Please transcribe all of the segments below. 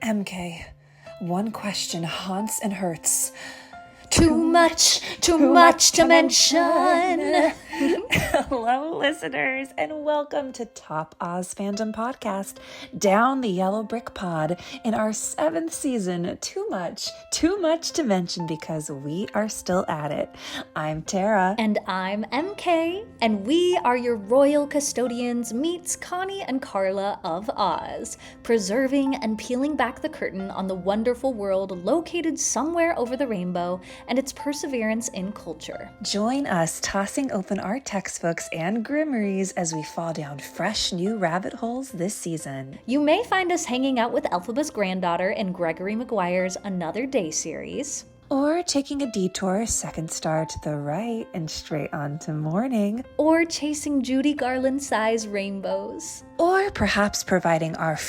MK, one question haunts and hurts. Too much to mention. Hello, listeners, and welcome to Top Oz Fandom Podcast, Down the Yellow Brick Pod, in our 7th season. Too much to mention because we are still at it. I'm Tara. And I'm MK, and we are your royal custodians meets Connie and Carla of Oz, preserving and peeling back the curtain on the wonderful world located somewhere over the rainbow and its perseverance in culture. Join us tossing open our textbooks and grimoires as we fall down fresh new rabbit holes this season. You may find us hanging out with Elphaba's granddaughter in Gregory Maguire's Another Day series. Or taking a detour, second star to the right and straight on to morning. Or chasing Judy Garland-size rainbows. Or perhaps providing our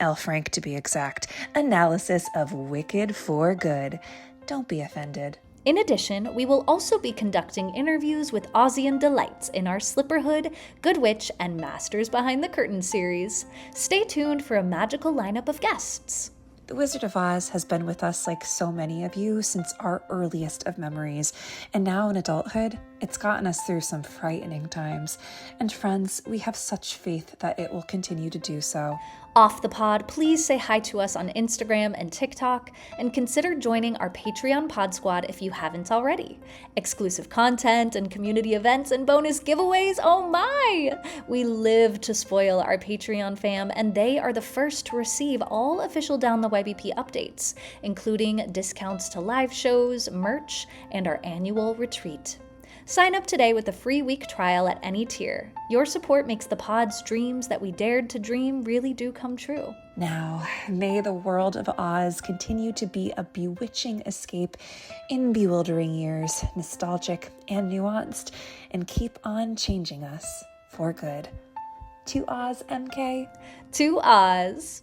L. Frank to be exact, analysis of Wicked for Good. Don't be offended. In addition, we will also be conducting interviews with Ozian delights in our Slipperhood, Good Witch, and Masters Behind the Curtain series. Stay tuned for a magical lineup of guests. The Wizard of Oz has been with us, like so many of you, since our earliest of memories, and now in adulthood, it's gotten us through some frightening times. And friends, we have such faith that it will continue to do so. Off the pod, please say hi to us on Instagram and TikTok, and consider joining our Patreon Pod Squad if you haven't already. Exclusive content and community events and bonus giveaways, oh my! We live to spoil our Patreon fam, and they are the first to receive all official Down the YBP updates, including discounts to live shows, merch, and our annual retreat. Sign up today with a free week trial at any tier. Your support makes the pod's dreams that we dared to dream really do come true. Now, may the world of Oz continue to be a bewitching escape in bewildering years, nostalgic and nuanced, and keep on changing us for good. To Oz, MK. To Oz.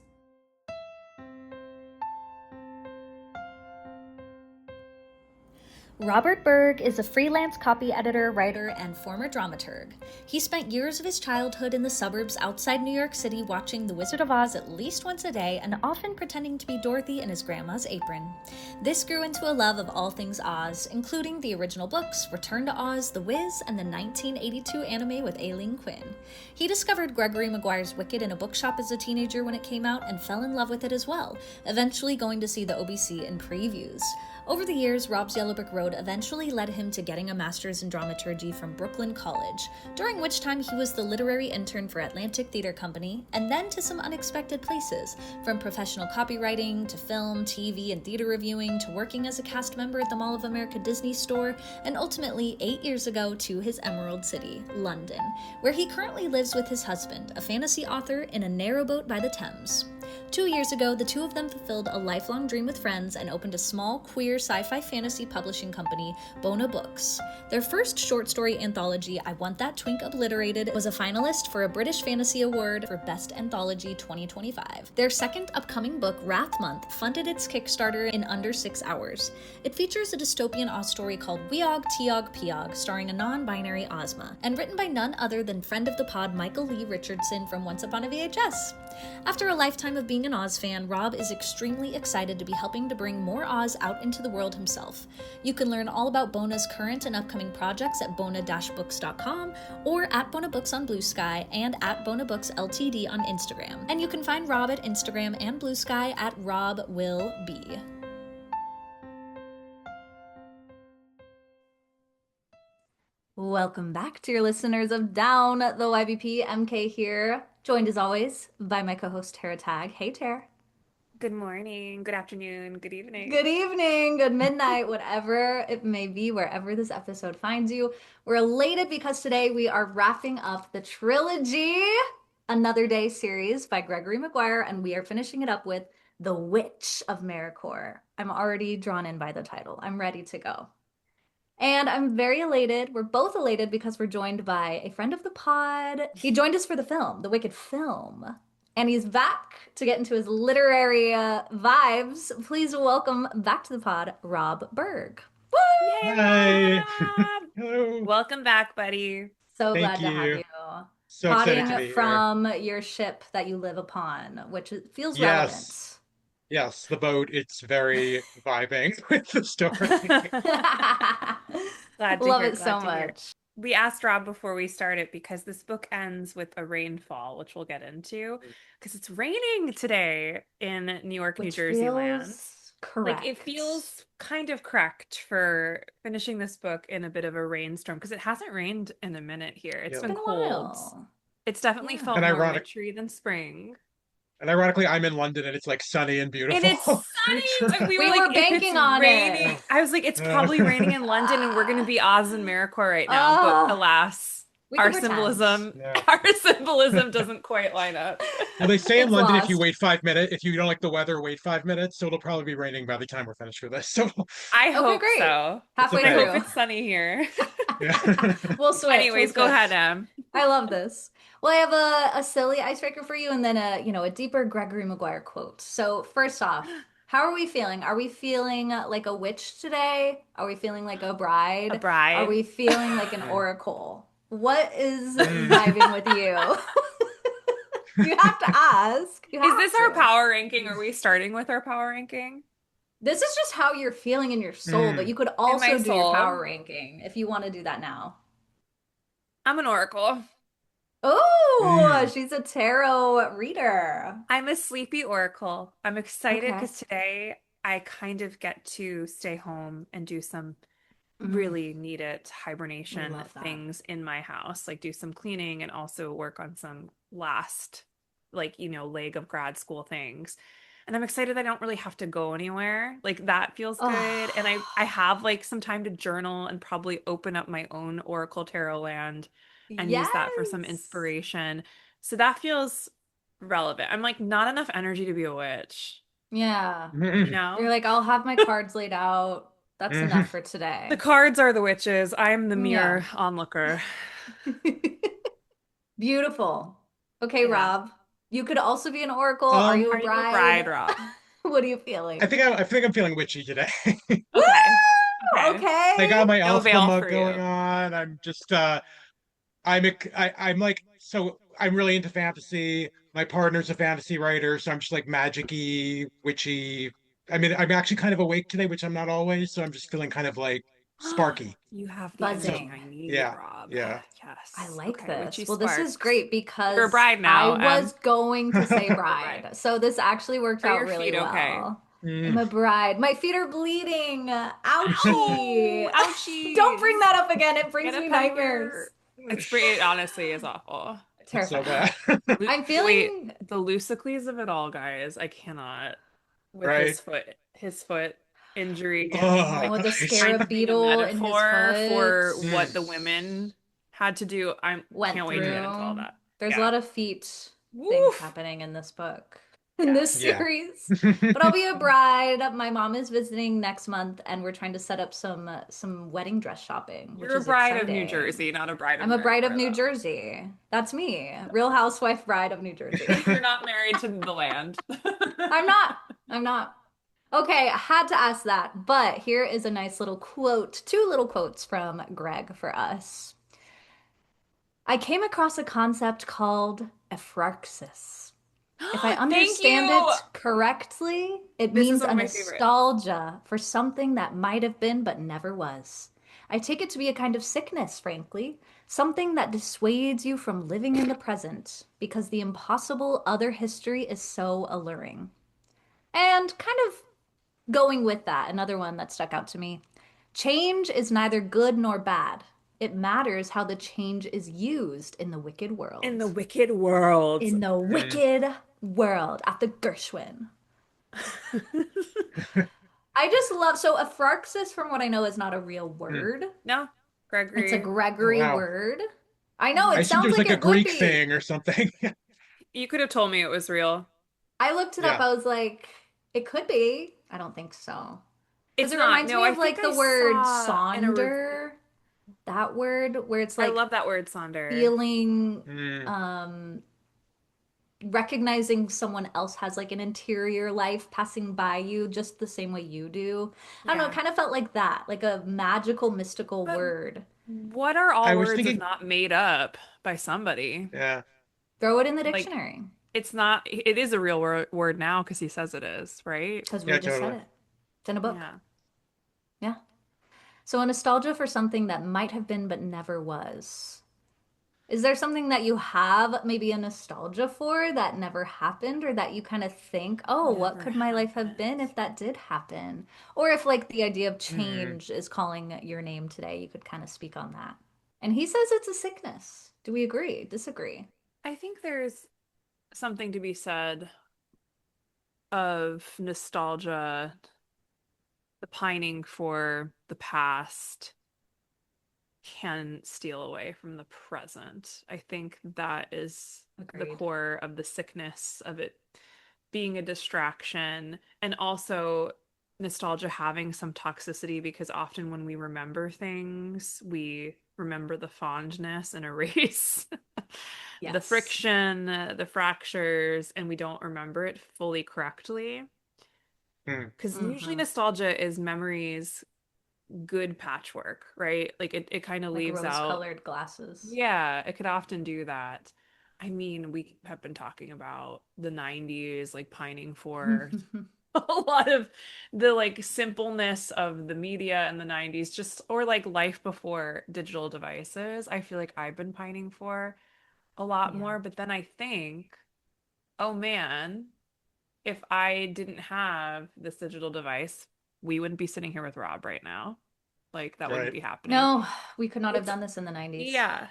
Robert Berg is a freelance copy editor, writer, and former dramaturg. He spent years of his childhood in the suburbs outside New York City watching The Wizard of Oz at least once a day and often pretending to be Dorothy in his grandma's apron. This grew into a love of all things Oz, including the original books, Return to Oz, The Wiz, and the 1982 anime with Aileen Quinn. He discovered Gregory Maguire's Wicked in a bookshop as a teenager when it came out and fell in love with it as well, eventually going to see the OBC in previews. Over the years, Rob's Yellow Brick Road eventually led him to getting a master's in dramaturgy from Brooklyn College, during which time he was the literary intern for Atlantic Theater Company, and then to some unexpected places, from professional copywriting to film, TV, and theater reviewing to working as a cast member at the Mall of America Disney store, and ultimately 8 years ago to his Emerald City, London, where he currently lives with his husband, a fantasy author, in a narrowboat by the Thames. 2 years ago, the two of them fulfilled a lifelong dream with friends and opened a small, queer sci-fi fantasy publishing company, Bona Books. Their first short story anthology, I Want That Twink Obliterated, was a finalist for a British Fantasy Award for Best Anthology 2025. Their second upcoming book, Wrath Month, funded its Kickstarter in under 6 hours. It features a dystopian Oz story called Weog Teog Peog, starring a non-binary Ozma, and written by none other than friend of the pod Michael Lee Richardson from Once Upon a VHS. After a lifetime of being an Oz fan, Rob is extremely excited to be helping to bring more Oz out into the world himself. You can learn all about Bona's current and upcoming projects at bona-books.com or at Bona Books on Blue Sky and at Bona Books Ltd on Instagram. And you can find Rob at Instagram and Blue Sky at RobWillB. Welcome back, dear listeners of Down the YBP. MK here, joined as always by my co-host Tara Tag. Hey, Tara. Good morning, good afternoon, good evening. Good evening, good midnight, whatever it may be, wherever this episode finds you. We're elated because today we are wrapping up the trilogy Another Day series by Gregory Maguire, and we are finishing it up with The Witch of Maracoor. I'm already drawn in by the title. I'm ready to go. And I'm very elated. We're both elated because we're joined by a friend of the pod. He joined us for the film, the Wicked film. And he's back to get into his literary vibes. Please welcome back to the pod, Rob Berg. Woo! Yay, Hi. Hello. welcome back, buddy. So Thank glad to have you. you. So excited to Potting be here. from your ship that you live upon, which feels Yes. relevant. Yes, the boat, it's very vibing with the story. Glad to Love hear, it glad so to hear. much. We asked Rob before we started because this book ends with a rainfall, which we'll get into, because it's raining today in New York, New Which Jersey land. feels Like it correct. feels kind of correct for finishing this book in a bit of a rainstorm because it hasn't rained in a minute here. It's It's Yeah. been been a cold. while. It's definitely Yeah. felt And more ironic wintry than spring. and ironically, I'm in London and it's like sunny and And beautiful. it's sunny. And we were We like, were if it's banking on raining, it. I was like, it's probably raining in London and we're going to Ah, be Oz and Maracoor right now. But ah, alas, we our can pretend. symbolism, Yeah. our symbolism doesn't quite line up. Well, they say in It's London if you lost. wait 5 minutes, if you don't like the weather, wait 5 minutes. So it'll probably be raining by the time we're finished with this. So I Okay, hope great. so. it's Halfway I okay. hope through. it's sunny here. Yeah. We'll switch. We'll Anyways, go ahead, switch. Em. I love this. Well, I have a silly icebreaker for you and then a deeper Gregory Maguire quote. So, first off, how are we feeling? Are we feeling like a witch today? Are we feeling like a A bride? Are bride. we feeling like an Mm. oracle? What is Mm. vibing with you? You have to ask. You Is have this our to. power ranking? Are we starting with our power ranking? This is just how you're feeling in your soul, but Mm. you could In my also do your soul, power ranking if you want to do that now. I'm an oracle. Oh, Mm. she's a tarot reader. I'm a sleepy oracle. I'm excited Okay. because today I kind of get to stay home and do some Mm, really needed hibernation love that. things in my house, like do some cleaning and also work on some last, like, leg of grad school things. And I'm excited I don't really have to go anywhere. Like that feels good. And I Oh, have like some time to journal and probably open up my own Oracle Tarot land and use that for some yes. inspiration. So that feels relevant. I'm like not enough energy to be a witch, Yeah. you Mm. You're know? like, I'll have my cards laid out. That's enough Mhm. for The today. cards are the witches. I'm the Yeah. mere onlooker. Beautiful. Okay, Yeah. Rob. You could also be an oracle. Are Um, you a Are you a bride, bride? Rob? What are you feeling? I think I'm feeling witchy today. Okay. Woo! Okay. I got Okay. my No alpha veil mug for going you. on. I'm like so I'm really into fantasy. My partner's a fantasy writer, so I'm just like magic-y, witchy. I mean, I'm actually kind of awake today, which I'm not always, so I'm just feeling kind of like sparky. You have the So energy Buzzing. I need, yeah, Rob. yeah. I Yes. like Okay. Witchy this. Well, this is sparks. great You're a because bride I now, was going to say You're a bride. bride. So this actually worked Are out your really feet okay? well. I'm Mm. a bride. My feet are bleeding. Ow! Ouchie. Don't bring Ouchies! that up again. It Get brings a me pedicure. nightmares. It honestly is awful. It's so Terrifying. bad, I'm Wait, feeling the Lucidles of it all, guys. I cannot with right? his foot injury. Oh, with a If I'm scarab seeing a beetle in his metaphor foot. for what mm, the women had to do. I Went can't wait to get into all through. that. There's a Yeah. lot of feet things Woof. happening in this book, in this Yes. yeah. series. But I'll be a bride. My mom is visiting next month, and we're trying to set up some wedding dress shopping, which You're a is bride of New exciting. Jersey, not a bride of I'm a bride of Maracoor, New though. Jersey. That's me, Real Housewife bride of New Jersey. You're not married to the land. I'm not. I'm not. Okay, I had to ask that, but here is a nice little quote, two little quotes from Greg for us. I came across a concept called ephrarxis. If I Thank understand you. it correctly, it This is means one a of my favorites. nostalgia for something that might have been but never was. I take it to be a kind of sickness, frankly, something that dissuades you from living in the present because the impossible other history is so alluring. And kind of going with that, another one that stuck out to me. Change is neither good nor bad. It matters how the change is used in the wicked In the world. wicked world. In the Mm. wicked world at the Gershwin. I just love so aphrarxis, from what I know, is not a real Mm. word. No, It's a Gregory. Oh, Gregory wow. word. I know I it Mhm. assumed it sounds was like like a it would Greek be. thing or something. You could have told me it was real. I looked it up. Yeah. I was like, it could be. I don't think so. Because It's it not. reminds No, me I of think like the I word saw in a review. sonder, that word where it's I like love that word, Sonder. feeling Mm. um recognizing someone else has like an interior life passing by you just the same way you do. I don't know, it Yeah. kind of felt like that, like a magical, mystical But word. what are I all was words if thinking, not made up by somebody? yeah. Throw it in the Like, dictionary. it's not, it is a real word now because he says it is, right? Because we Yeah, just said totally. it. It's in a book. Yeah. Yeah. So a nostalgia for something that might have been but never was. Is there something that you have maybe a nostalgia for that never happened, or that you kind of think, oh, what Never could my life have been happened. if that did happen? Or if like the idea of Hmm. change is calling your name today, you could kind of speak on that. And he says it's a sickness. Do we agree? Disagree? I think there's something to be said of nostalgia, the pining for the past can steal away from the present. I think that is the Agreed. core of the sickness of it being a distraction, and also nostalgia having some toxicity because often when we remember things, we remember the fondness and erase the Yes. friction, the fractures, and we don't remember it fully correctly. Hmm. Because usually Mm-hmm. nostalgia is memories, good patchwork, right? Like it kind of Like leaves out, rose-colored glasses. yeah, it could often do that. I mean, we have been talking about the 90s, like pining for a lot of the like simpleness of the media in the 90s, just or like life before digital devices. I feel like I've been pining for a lot Yeah. more, but then I think, oh man, if I didn't have this digital device, we wouldn't be sitting here with Rob right now. Like that wouldn't Right. be happening. No, we could not have It's done this in the 90s. yeah.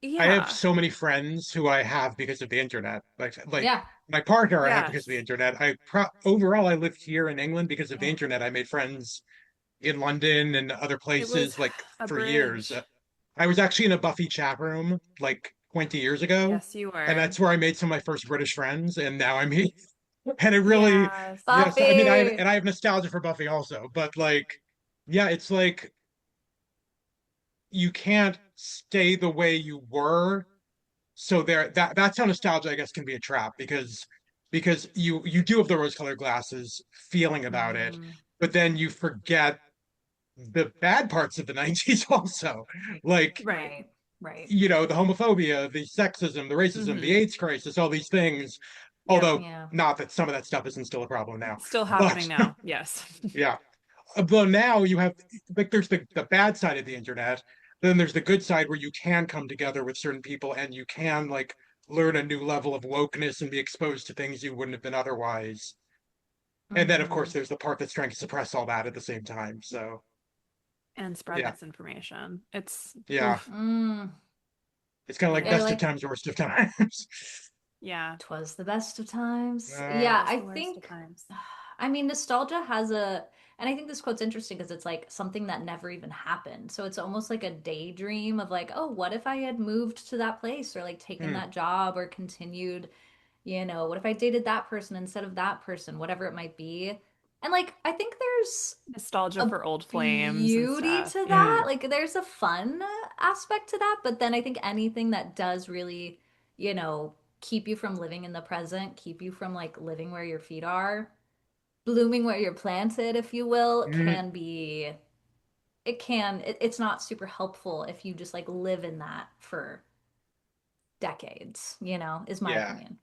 I have Yeah. so many friends who I have because of the internet. Like Yeah. my partner I have because of the Yes. internet. Overall I lived here in England because of the Yeah. internet. I made friends in London and other It was places like a for years. bridge. I was actually in a Buffy chat room like 20 years ago, Yes, you and were. that's where I made some of my first British friends, and now I'm here. And it really, Yes. yes, I mean Buffy. I have nostalgia for Buffy also, but like yeah, it's like you can't stay the way you were. So that's how nostalgia I guess can be a trap because you do have the rose-colored glasses feeling about it, Hmm. but then you forget the bad parts of the 90s also. Like, Right. Right. Right. the homophobia, the sexism, the racism, the Mm-hmm. AIDS crisis, all these things. Yep. Although Yeah. not that some of that stuff isn't still a problem now. Still But happening now. Yes. yeah. Though now you have like there's the bad side of the internet, then there's the good side where you can come together with certain people and you can like learn a new level of wokeness and be exposed to things you wouldn't have been otherwise. And then of course Hmm. there's the part that's trying to suppress all that at the same time. So And spread yeah, misinformation. It's yeah. oof. Mm. It's kind of like I best of like times, worst of times. Yeah. "'Twas the best of times." It Yeah, was I the worst of think, times. I mean, nostalgia has and I think this quote's interesting because it's like something that never even happened. So it's almost like a daydream of like, oh, what if I had moved to that place or like taken Hmm. that job or continued, what if I dated that person instead of that person, whatever it might be. And like, I think there's Nostalgia a for old flames and beauty stuff. to that. Hmm. Like there's a fun aspect to that, but then I think anything that does really, keep you from living in the present, keep you from like living where your feet are, blooming where you're planted, if you will, Hmm. it's not super helpful if you just like live in that for decades, is my Yeah. opinion.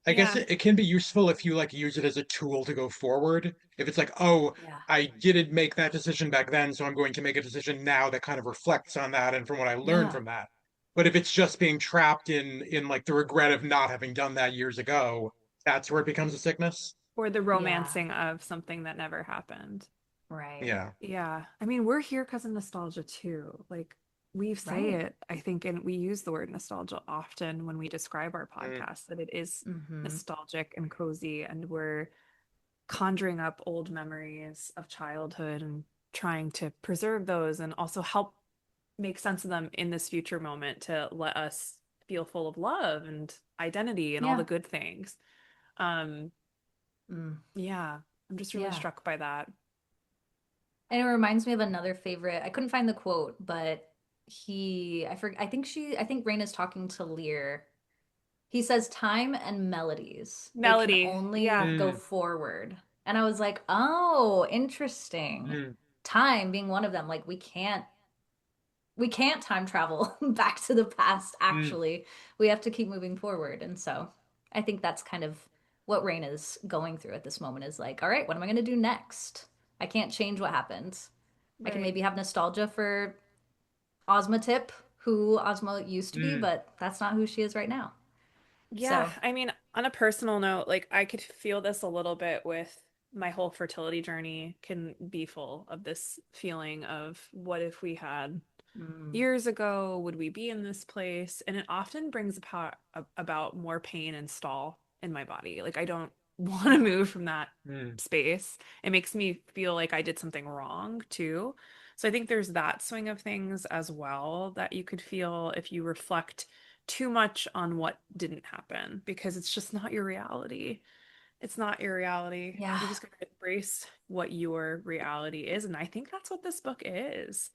I guess Yeah. it can be useful if you like use it as a tool to go forward. If it's like, oh, Yeah. I didn't make that decision back then, so I'm going to make a decision now that kind of reflects on that and from what I learned Yeah. from that. But if it's just being trapped in like the regret of not having done that years ago, that's where it becomes a sickness. Or the Yeah. romancing of something that never happened. Right. Yeah. Yeah. I mean, we're here because of nostalgia too. Like we say Right. it, I think, and we use the word nostalgia often when we describe our Mm. podcast, that it is Mm-hmm. nostalgic and cozy, and we're conjuring up old memories of childhood and trying to preserve those and also help make sense of them in this future moment to let us feel full of love and identity and all the Yeah. good things. Um, Mm. yeah, I'm just really Yeah. struck by that. And it reminds me of another favorite. I couldn't find the quote, but I think Rain is talking to Lear. He says, "Time and melodies, they can Melody, only yeah. go Mm. forward." And I was like, oh, interesting. Mm. Time being one of them. Like, we can't time travel back to the past, Mm. actually. We have to keep moving forward. And so, I think that's kind of what Rain is going through at this moment is like, all right, what am I going to do next? I can't change what happened. I can Right. maybe have nostalgia for Ozma Tip, who Ozma used to be, Mm, but that's not who she is right now. Yeah, So, I mean, on a personal note, like I could feel this a little bit with my whole fertility journey can be full of this feeling of what if we had mm, years ago, would we be in this place? And it often brings about more pain and stall in my body. Like I don't want to yeah. move from that mm, space. It makes me feel like I did something wrong too. So I think there's that swing of things as well that you could feel if you reflect too much on what didn't happen because it's just not your reality. It's not your reality. Yeah. You just gotta embrace what your reality is. And I think that's what this book is,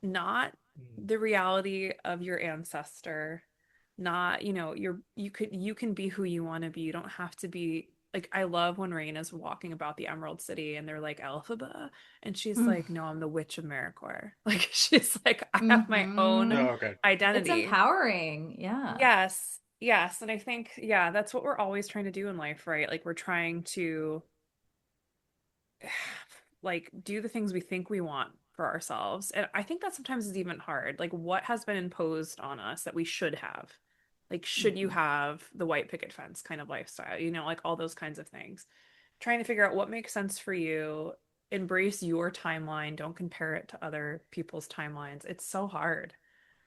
not mm, the reality of your ancestor, not, you can be who you want to be. You don't have to be like I love when Rain is walking about the Emerald City and they're like Elphaba and she's Mm, like, no, I'm the Witch of Maracoor. Like she's like, I have my own mm-hmm. oh, okay. It's identity. empowering. Yeah. Yes. Yes. And I think, yeah, that's what we're always trying to do in life, right? Like we're trying to like do the things we think we want for ourselves. And I think that sometimes is even hard. Like what has been imposed on us that we should have? Like should you Mhm. have the white picket fence kind of lifestyle? Like all those kinds of things. Trying to figure out what makes sense for you. Embrace your timeline. Don't compare it to other people's timelines. It's so hard.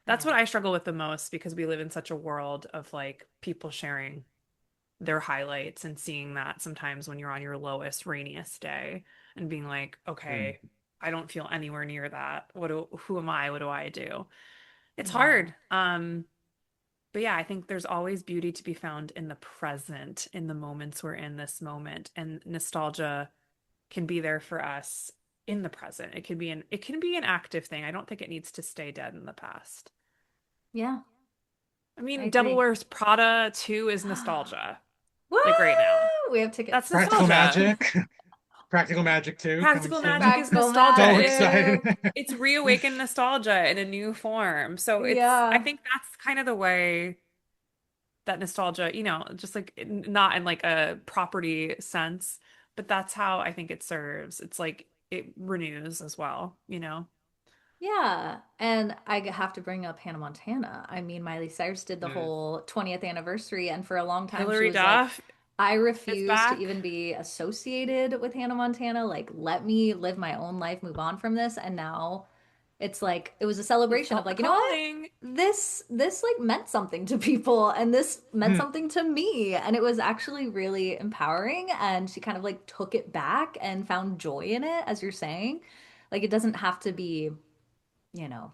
That's what Yeah. I struggle with the most because we live in such a world of like people sharing their highlights and seeing that sometimes when you're on your lowest, rainiest day and being like, Mm. okay, I don't feel anywhere near that. Who am I? What do I do? It's Yeah. hard. But yeah, I think there's always beauty to be found in the present, in the moments we're in this moment. And nostalgia can be there for us in the present. It can be an active thing. I don't think it needs to stay dead in the past. Yeah. I I mean, Devil agree. Wears Prada 2 is nostalgia, What? like right now. We have That's tickets. Practical nostalgia. Magic, Practical Magic 2 coming Practical soon. Magic is Practical nostalgia. So It's excited. magic. it's reawakened nostalgia in a new form. So I Yeah. think that's kind of the way that nostalgia, just like not in like a property sense, but that's how I think it serves. It's like it renews as well. Yeah. And I have to bring up Hannah Montana. I mean, Miley Cyrus did the Mm. whole 20th anniversary, and for a long time she Hilary was like, Duff I is refuse to back. even be associated with Hannah Montana. Like, let me live my own life, move on from this. And now it's like it was a You celebration of felt the like, you know what? calling. This like meant something to people and this meant Mm. something to me. And it was actually really empowering. And she kind of like took it back and found joy in it, as you're saying. Like it doesn't have to be, you know,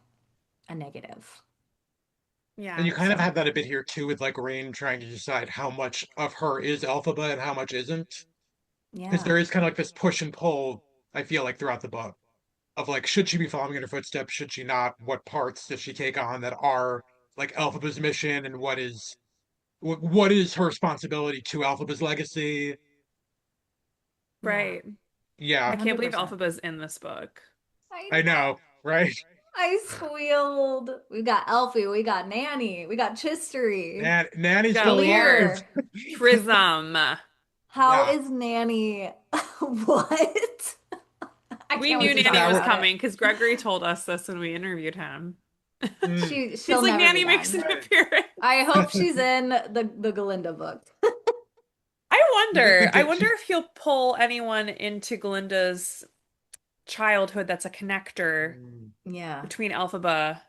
a negative. And Yeah. you kind of have that a bit here too, with like Rain trying to decide how much of her is Elphaba and how much isn't. Because Yeah. there is kind of like this push and pull, I feel like, throughout the book of like, should she be following in her footsteps? Should she not? What parts does she take on that are like Elphaba's mission, and what is her responsibility to Elphaba's legacy? Yeah. Right. I Yeah, can't believe 100%. Elphaba's in this book. I I know. know, right? I squealed. We got Elfie, we got Nanny, we got Chistery, We Nanny's got still alive. Lear. Prism. How Yeah, is Nanny? What? I We can't wait knew to is Nanny talk that was what? about it. coming because Gregory told us this when we interviewed him. Mm, He's She'll like, never be Nanny makes an done. right. appearance. I hope she's in the Galinda book. I You think wonder. I wonder if he'll pull anyone into Glinda's childhood that's a connector Mm. Yeah. I between Elphaba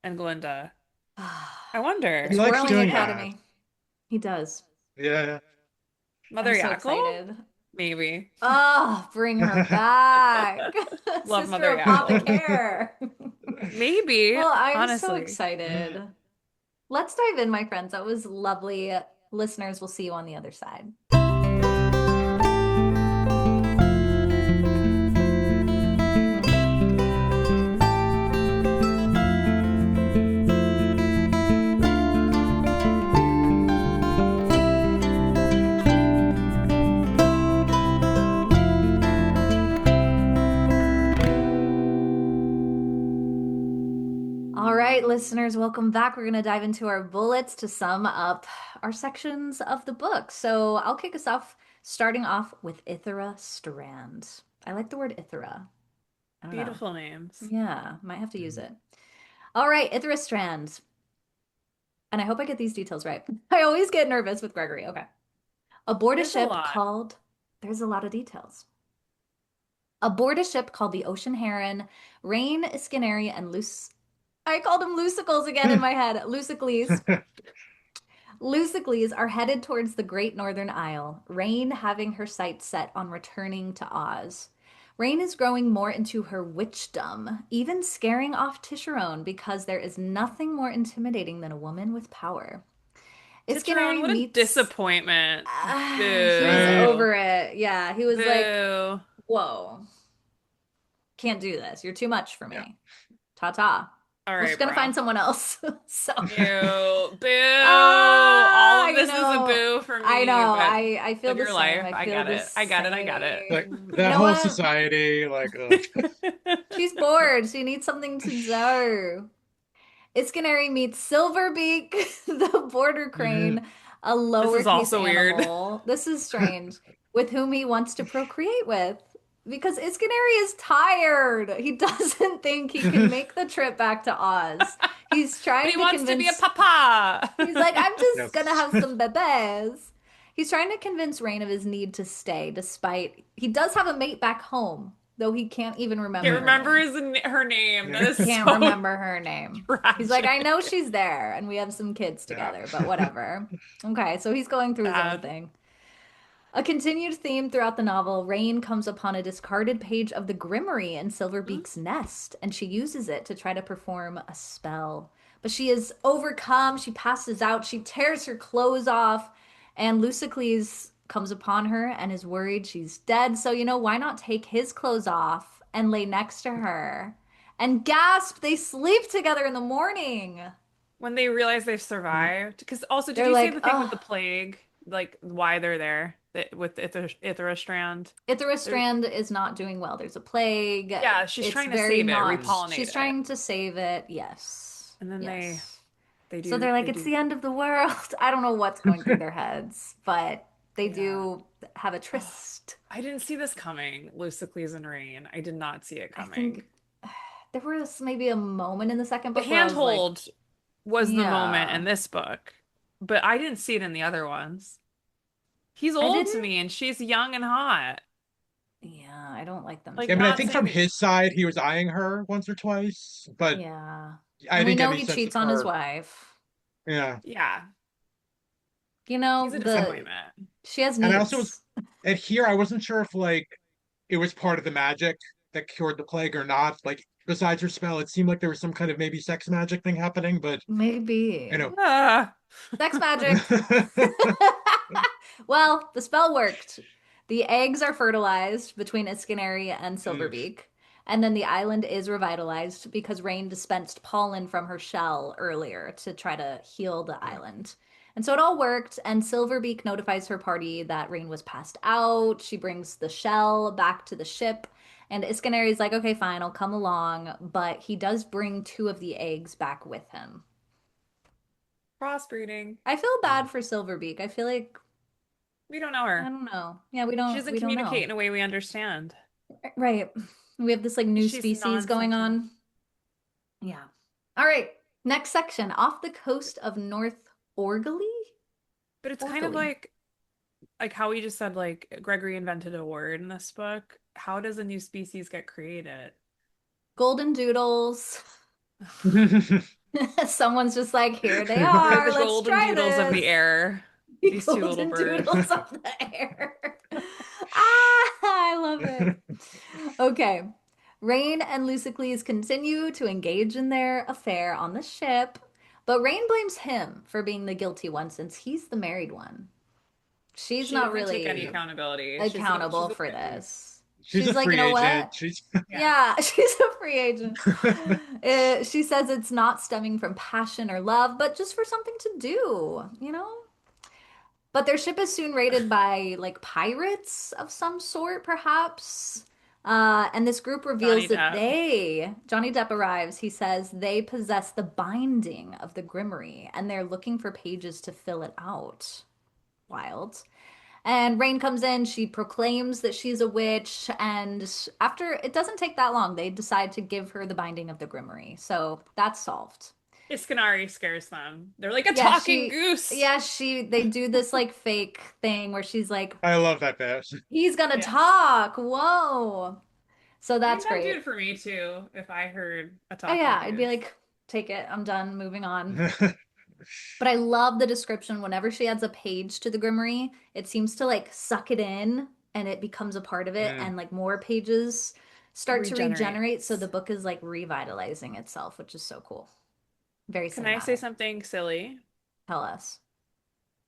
and Glinda. I wonder. He likes Twirling doing that. Academy. He does. Yeah. Mother I'm so Yackle? excited. Maybe. Oh, bring her back. Love Sister Mother of Papa Yackle. Care. Maybe, Well, I'm so honestly. excited. Let's dive in, my friends. That was lovely. Listeners, we'll see you on the other side. All right, listeners, welcome back. We're going to dive into our bullets to sum up our sections of the book. So I'll kick us off, starting off with Ithera Strand. I like the word Ithera. I don't know. Beautiful names. Yeah, might have to use it. All right, Ithera Strand. And I hope I get these details right. I always get nervous with Gregory. Okay. Aboard a There's a ship lot. called, there's a lot of details. Aboard a ship called the Ocean Heron, Rain, Skinnery, and Luce. I called them Lucicles again in my head. Lucicles. Lucicles are headed towards the Great Northern Isle, Rain having her sights set on returning to Oz. Rain is growing more into her witchdom, even scaring off Tischerone because there is nothing more intimidating than a woman with power. Tituron, Iscanary what a meets. disappointment. He was Right. Boo. over it. Yeah, he was like, Boo. whoa, can't do this. You're too much for Yeah. me. Ta ta. All We're just right, gonna bro. find someone else. So, Ew. Boo. All ah, of this is a boo for I know. me, but I feel live the your same. life. I I feel get the it. I got it. I got it. Like same. You that know whole what? society, She's bored. She needs something to do. Iscanary meets Silverbeak, the border crane, a This is lowercase also weird. animal. This is strange, with whom he wants to procreate with. Because Iscanary is tired. He doesn't think he can make the trip back to Oz. He's But trying he to wants to be a convince, papa. he's like, I'm just gonna yes. have some bebés. He's trying to convince Rain of his need to stay, despite he does have a mate back home, though he can't even Can't remember her remember name. her name. That He is can't so remember her name. He's like, I know tragic. she's there and we have some kids Yeah. together, but whatever. Okay, so he's going through his own Sad. thing. A continued theme throughout the novel, Rain comes upon a discarded page of the Grimoire in Silverbeak's nest, and she uses it to try to perform a spell. But she is overcome, she passes out, she tears her clothes off, and Lucicles comes upon her and is worried she's dead. So, why not take his clothes off and lay next to her? And gasp, they sleep together in the morning. When they realize they've Mm. survived. Because also, did They're you say like, the thing with oh, the plague? Like why they're there with Ithra Strand? There, Ithrastrand is not doing well. There's a plague. yeah, she's It's trying to very save it, not. repollinate She's it, trying to save it. Yes. and then Yes. they So do they're like, they it's do. the end of the world. I don't know what's going through their heads, but they Yeah. do have a Oh, tryst. I didn't see this coming. Lucidles and Rain. I did not see it I coming. think there was maybe a moment in the second The book where I was like, handhold was the moment yeah, in this book, but I didn't see it in the other ones. He's I old to didn't. me and she's young and hot. Yeah, I don't like them Like, I mean, I not think together. saying from that, his side, he was eyeing her once or twice, but Yeah. I And we didn't get know any he sense of cheats on his her. wife. Yeah. yeah, You he's know, a And the disappointment. she has and I also was needs. and here I wasn't sure if it was part of the magic that cured the plague or not. Like besides her spell, it seemed like there was some kind of maybe sex magic thing happening, but you Maybe. know. Ah. Sex magic. Well, the spell worked. The eggs are fertilized between Iscanary and Mm. Silverbeak, and then the island is revitalized because Rain dispensed pollen from her shell earlier to try to heal the Yeah. island. And so it all worked, and Silverbeak notifies her party that Rain was passed out. She brings the shell back to the ship, and Iscanary's like, okay, fine, I'll come along, but he does bring two of the eggs back with him. Crossbreeding. I feel Mm. bad for Silverbeak. I feel like We don't know I her. don't know. Yeah, we She don't doesn't we don't communicate know. in a way we understand. Right. We have this like new She's species going non-sentient. on. Yeah. All right. Next section. Off the coast of North Orgally? But it's kind of Orgally. like how we just said like Gregory invented a word in this book. How does a new species get created? Golden doodles. Someone's just like, here they We're are. the Let's golden try doodles of the this. air. The These two little golden birds. doodles of the air. Ah, I love it. Okay. Rain and Lucicles continue to engage in their affair on the ship, but Rain blames him for being the guilty one since he's the married one. She's She not doesn't take any really accountability. accountable She's a for witness. this. She's a She's like, you free know agent. what? She's Yeah. Yeah, she's a free agent. She says it's not stemming from passion or love, but just for something to do? But their ship is soon raided by like pirates of some sort, perhaps. And this group reveals Johnny that Depp. Johnny Depp arrives. He says they possess the binding of the Grimoire and they're looking for pages to fill it out. Wild. And Rain comes in, she proclaims that she's a witch, and after it doesn't take that long, they decide to give her the binding of the Grimoire. So that's solved. Iskanari scares them. They're like a Yeah, talking goose. they do this like fake thing where she's like, I love that bit. he's gonna Yeah. talk. Whoa. So I mean, that's that'd do great. it for me too if I heard a Oh talking yeah, I'd be goose. like, take it. I'm done. Moving on. But I love the description. Whenever she adds a page to the Grimoire, it seems to like suck it in and it becomes a part of it, Mm. and like more pages start to regenerate. So the Regenerates. book is like revitalizing itself, which is so cool. Very Can I say cinematic. something silly? Tell us.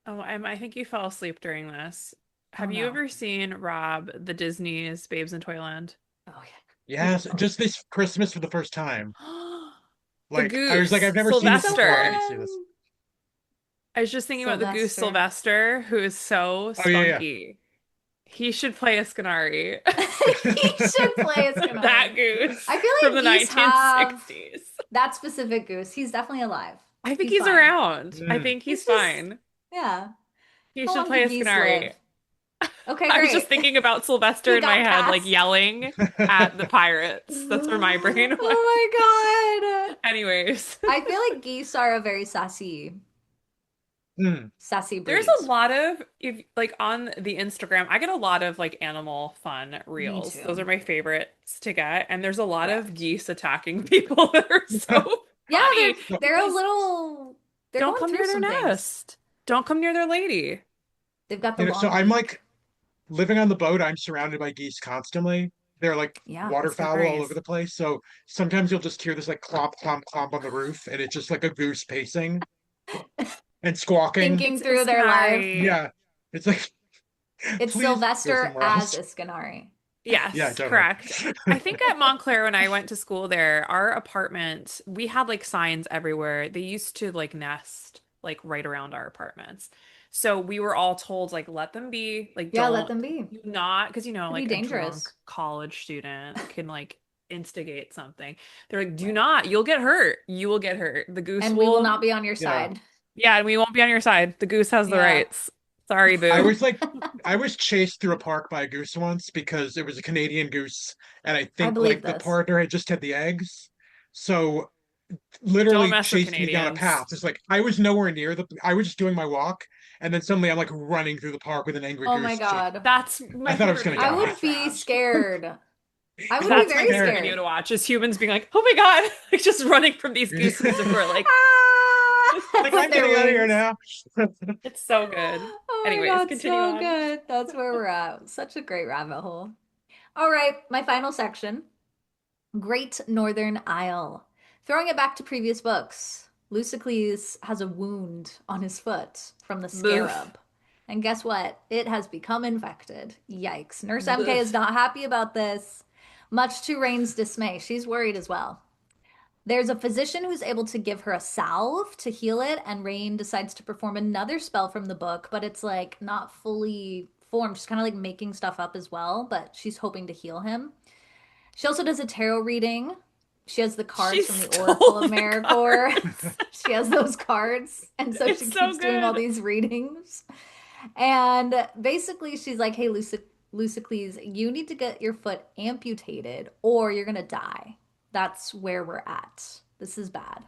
Oh, I think you fell asleep during this. Oh Have you no. ever seen Rob the Disney's Babes in Toyland? Oh yeah. Yes, just this Christmas for the first time. The Like I was like, goose, I've never seen this So before. I Sylvester. need to see fun. this. I was just thinking about the goose Sylvester. Sylvester, who is so Oh yeah, spunky. He should play a Scanari. He should play a That Skinner. goose I feel from like the geese have 1960s. that specific goose. He's definitely alive. I think He's he's fine. around. I yeah. think he's He's just, fine. yeah. He How should long do play a geese live? Scanari. Okay, I was just great. thinking about Sylvester He in my got head, like passed. yelling at the pirates. That's where my brain went. Oh my God. Anyways, I feel like geese are a very Mm. sassy there's breed. a lot of if like on the Instagram, I get a lot of like animal fun Me reels. Those are too. my favorites to get, and there's a lot of Correct. geese attacking people that are so Yeah, funny they're a because little they're don't going come through near their some things. nest. Don't come near their lady. They've got the You know, so long I'm beak. like living on the boat. I'm surrounded by geese constantly. They're like Yeah, waterfowl all over Scaris. the place. So sometimes you'll just hear this like clomp, clomp, clomp on the roof, and it's just like a goose pacing and squawking. Thinking It's through their life. Iscanari. Yeah, it's like, It's please go Sylvester somewhere as else. Iscanari. Yeah, Yes, totally. correct. I think at Montclair when I went to school there, our apartment, we had like signs everywhere. They used to like nest like right around our apartments. So we were all told like let them be, like Yeah, let don't them be. do not because Could be like a drunk dangerous. college student can like instigate something. They're like do not, you'll get hurt. You will get hurt. The goose And we will will not be on your Yeah. side. yeah, and we won't be on your side. The goose has the Yeah. rights. Sorry, I boo. was like, I was chased through a park by a goose once because it was a Canadian goose, and I I think believe like the this. partner had just had the eggs. So Don't literally mess with chased me down a path. Canadians. It's like I was nowhere near I was just doing my walk, and then suddenly I'm like running through the park with an angry Oh my goose chasing. God. That's I my thought I was favorite gonna I video to die. would be watch. scared. I would be That's my very favorite There. video scared. to watch is humans being like, "Oh my God," like just running from these gooses who are like, Ah! Like With I'm their getting out of here wings. now. it's so good. Oh my Anyways, God, continue so on. good. That's where we're at. Such a great rabbit hole. All right, my final section. Great Northern Isle. Throwing it back to previous books, Lucius has a wound on his foot from the Boof. scarab. And guess what? It has become infected. Yikes. Nurse MK is Boof. not happy about this, much to Rain's dismay. She's worried as well. There's a physician who's able to give her a salve to heal it, and Rain decides to perform another spell from the book, but it's like not fully formed. She's kind of like making stuff up as well, but she's hoping to heal him. She also does a tarot reading. She has the She cards from the Oracle stole of the Maracoor. cards. She has those cards, and so she It's so keeps doing all good. these readings. And basically, she's like, "Hey, Lucicles, you need to get your foot amputated, or you're gonna die. That's where we're at. This is bad."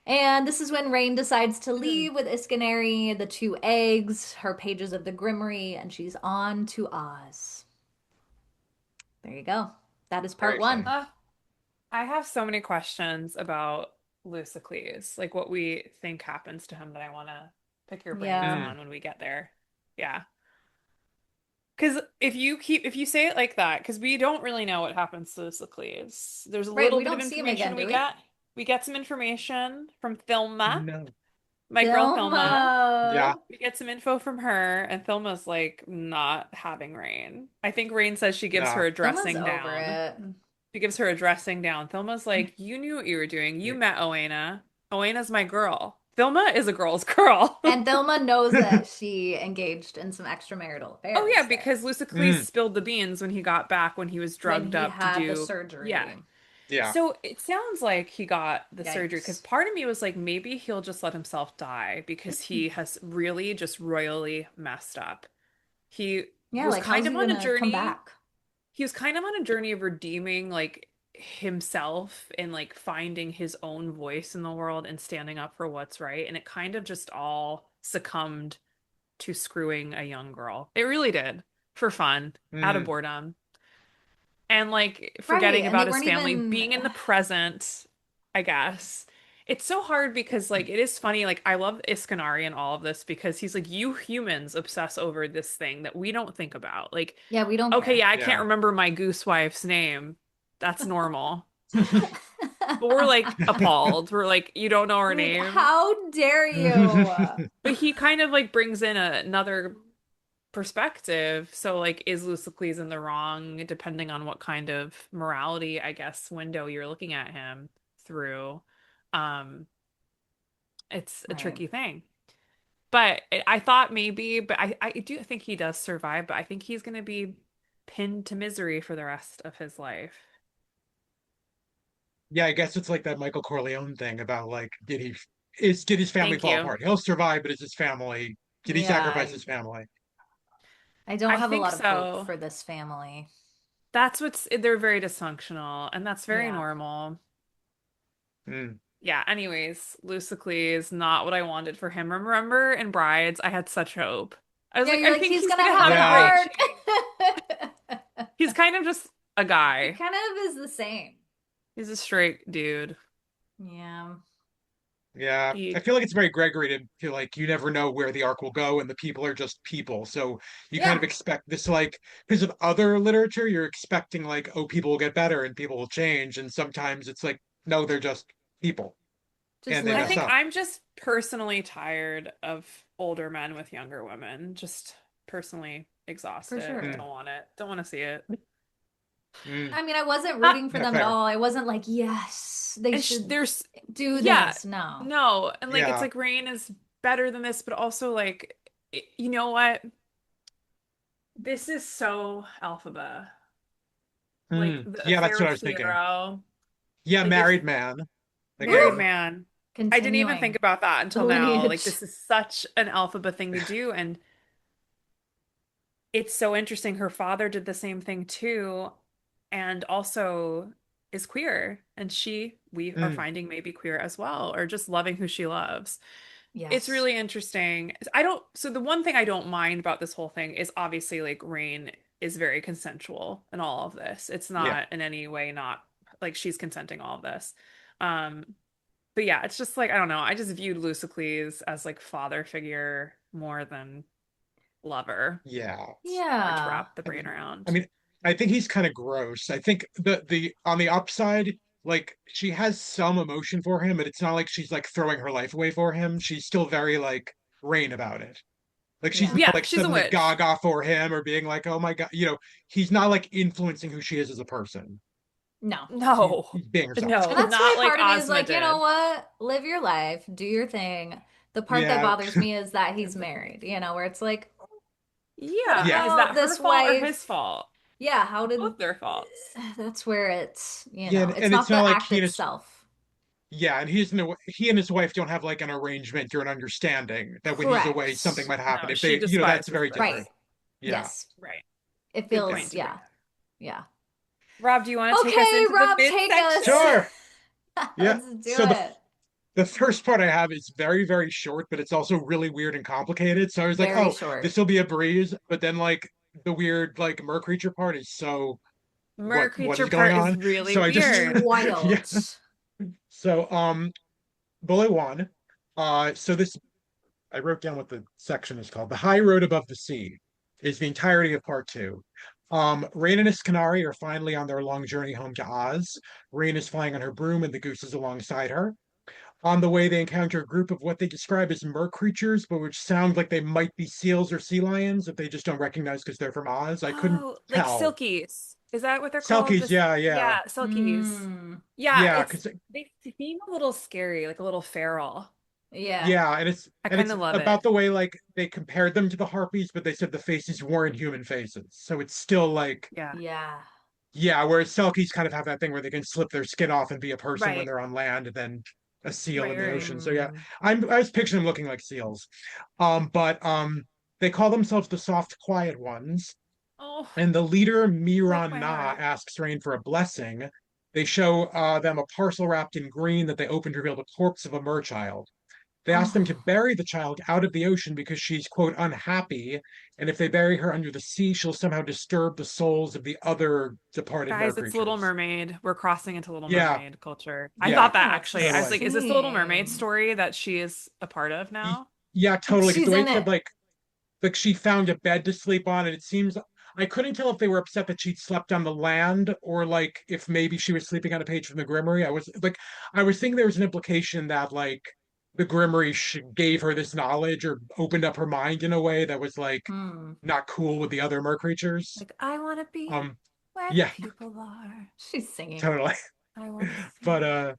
And this is when Rain decides to leave with Iscanary, the two eggs, her pages of the Grimoire, and she's on to Oz. There you go. That is Very part one. exciting. I have so many questions about Lucicles, like what we think happens to him that I want to pick your brains Yeah. Mm. on when we get there. Yeah. Because if you say it like that, because we don't really know what happens to Lucicles. There's a Right, little we bit of don't see him information again, we do we? get. We get some information from Thelma, No. my girl Thelma. Yeah. Thelma. We get some info from her, and Thelma's like not having Rain. I think Rain says she gives her No. a Thelma's dressing over down. it. She gives her a dressing down. Thelma's like, you knew what you were doing. You met Oena. Oena's my girl. Thelma is a girl's girl. And Thelma knows that she engaged in some extramarital Oh yeah, affairs there because Lucius Mm, spilled the beans when he got back when he was when drugged he up to had the do, yeah. surgery. yeah. So it sounds like he got the surgery because Yikes. part of me was like, maybe he'll just let himself die because he has really just royally messed up. He Yeah, was like kind how's of he on a gonna come journey. back? He was kind of on a journey of redeeming like himself and like finding his own voice in the world and standing up for what's right. And it kind of just all succumbed to screwing a young girl. It really did for fun, out of Mm. boredom and like Right, forgetting and they about his weren't family, even being in the present, I guess. It's so hard because like it is funny, like I love Iskanari in all of this because he's like, you humans obsess over this thing that we don't think about. Like, yeah, we don't okay, care. yeah, I can't Yeah. remember my goose wife's name. That's normal. But we're like appalled. We're like, you don't know her Like, name. how dare you? But he kind of like brings in another perspective. So like is Lucicles in the wrong depending on what kind of morality, I guess, window you're looking at him through. Um, it's a Right. tricky thing. But I thought maybe, but I do think he does survive, but I think he's going to be pinned to misery for the rest of his life. Yeah, I guess it's like that Michael Corleone thing about like, did his family Thank fall you. apart? He'll survive, but is his family, did he Yeah, sacrifice his family? I don't I have a think lot of hope so. for this family. That's they're very dysfunctional, and that's very Yeah. normal. Mm. Yeah, anyways, Lucidly is not what I wanted for him. Remember in Brides, I had such hope. I was Yeah, like, you're I like, think he's he's gonna gonna have have an a Yeah. great arc. change. He's kind of just a He guy. kind of is the same. He's a straight dude. Yeah. Yeah. I He, feel like it's very Gregory to feel like you never know where the arc will go and the people are just people. So you kind of Yeah. expect this like because of other literature, you're expecting like, oh, people will get better and people will change. And sometimes it's like, no, they're just people Just and they I mess think living. up. I'm just personally tired of older men with younger women. Just personally For exhausted. sure. Mm, Don't want it. Don't want to see it. mm. I mean, I wasn't Not, rooting for Yeah, them at fair. all. I wasn't like, yes, they and should there's, do yeah, this. No. no, and like it's Yeah. like Rain is better than this, but also like, you know what? This is so Alphaba. Like Mm. the Yeah, that's what affair I with was thinking. Figaro. Yeah, Like if married man married again. Woo! man. I didn't even think Continuing about that the until now. Like lineage. this is such an Alphaba thing to do, and it's so interesting. Her father did the same thing too, and also is queer, and we are Mm. finding maybe queer as well, or just loving who she loves. It's Yes. really interesting. I don't, so the one thing I don't mind about this whole thing is obviously like Rain is very consensual in all of this. It's Yeah. not in any way not like she's consenting all of this. Um, but yeah, it's just like I don't know. I just viewed Lucicles as like father figure more than lover. Yeah. It's hard to Yeah. wrap the I brain mean, I around. mean, I think he's kind of gross. I think the on the upside, like she has some emotion for him, but it's not like she's like throwing her life away for him. She's still very like Rain about it. Like she's Yeah. not Yeah, like she's a suddenly witch. gaga for him or being like, oh my God, he's not like influencing who she is as a person. No. No, She's being herself. And no, that's not why like part of me is Ozma like, you know did. what? Live your life, do your thing. The part that Yeah. bothers me is that he's married, where it's like, what Yeah, Yeah. is about that her this fault or his wife? fault? Yeah, how did Both their faults. that's where it's, Yeah, it's and it's not not the like act itself. yeah, and he and his wife don't have like an arrangement or an understanding that when he's away, something Correct. might happen. No, If she they, that's despises very Right. different. this. Yeah. Yes. Right. It Good Yeah. point feels, to bring yeah. up. Yeah. Rob, do you want to take us Okay, into the Rob, take us. midsection? Sure. Yeah. Let's do So it. the first part I have is very, very short, but it's also really weird and complicated. So I was like, Very oh, short. this will be a breeze. But then like the weird like mer creature part is so Mer what creature is going part is on? really So I just weird. yeah. Wild. So bullet one. So this I wrote down what the section is called. The High Road Above the Sea is the entirety of part two. Rain and Iskanari are finally on their long journey home to Oz. Rain is flying on her broom and the goose is alongside her. On the way, they encounter a group of what they describe as mer creatures, but which sound like they might be seals or sea lions that they just don't recognize because they're from Oz. I couldn't Oh, like tell. silkies. Is that what they're called? Selkies, This, yeah, yeah, yeah, silkies. Mm. Yeah, yeah, it's because they seem a little scary, like a little feral. Yeah. Yeah, I and kind it's of love about it. the way like they compared them to the harpies, but they said the faces weren't human faces. So it's still like, Yeah. Yeah. yeah, whereas Selkies kind of have that thing where they can slip their skin off and be a person when Right. they're on land and then a seal Right, in the right. ocean. So yeah, Mm. I was picturing them looking like seals. But they call themselves the soft quiet ones. Oh, And the leader broke Miran my Na heart. asks Rain for a blessing. They show them a parcel wrapped in green that they open to reveal the corpse of a merchild. They ask them Oh, to bury the child out of the ocean because she's, quote, unhappy. And if they bury her under the sea, she'll somehow disturb the souls of the other departed mer Guys, it's Little creatures. Mermaid. We're crossing into Little Yeah, Mermaid culture. I yeah, thought that that's actually. I was totally. like, is this the Little Mermaid insane. story that she is a part of now? Yeah, totally. Because the She's way in it said, it. like she found a bed to sleep on, and it seems I couldn't tell if they were upset that she'd slept on the land or like if maybe she was sleeping on a page from the Grimoire. I was thinking there was an implication that like the Grimoire gave her this knowledge or opened up her mind in a way that was like Hmm. not cool with the other mer creatures. Like, I want to be Um, where the yeah, people are. She's singing. totally. I want to But sing.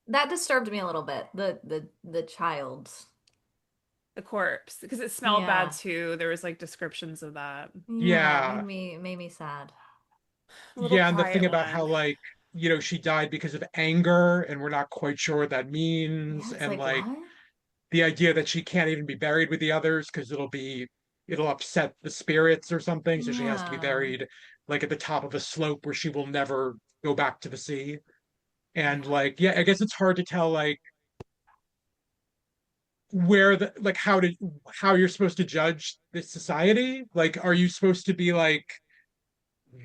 That disturbed me a little bit. The child. The corpse, because it smelled bad Yeah. too. There was like descriptions of that. Yeah, it yeah, made me sad. Little yeah, and the thing quiet about how one. like she died because of anger and we're not quite sure what that Yeah, means it's and like like what? the idea that she can't even be buried with the others because it'll upset the spirits or something, so she has to be Yeah. buried like at the top of a slope where she will never go back to the sea. And Yeah. like, yeah, I guess it's hard to tell like where the like how you're supposed to judge this society. Like, are you supposed to be like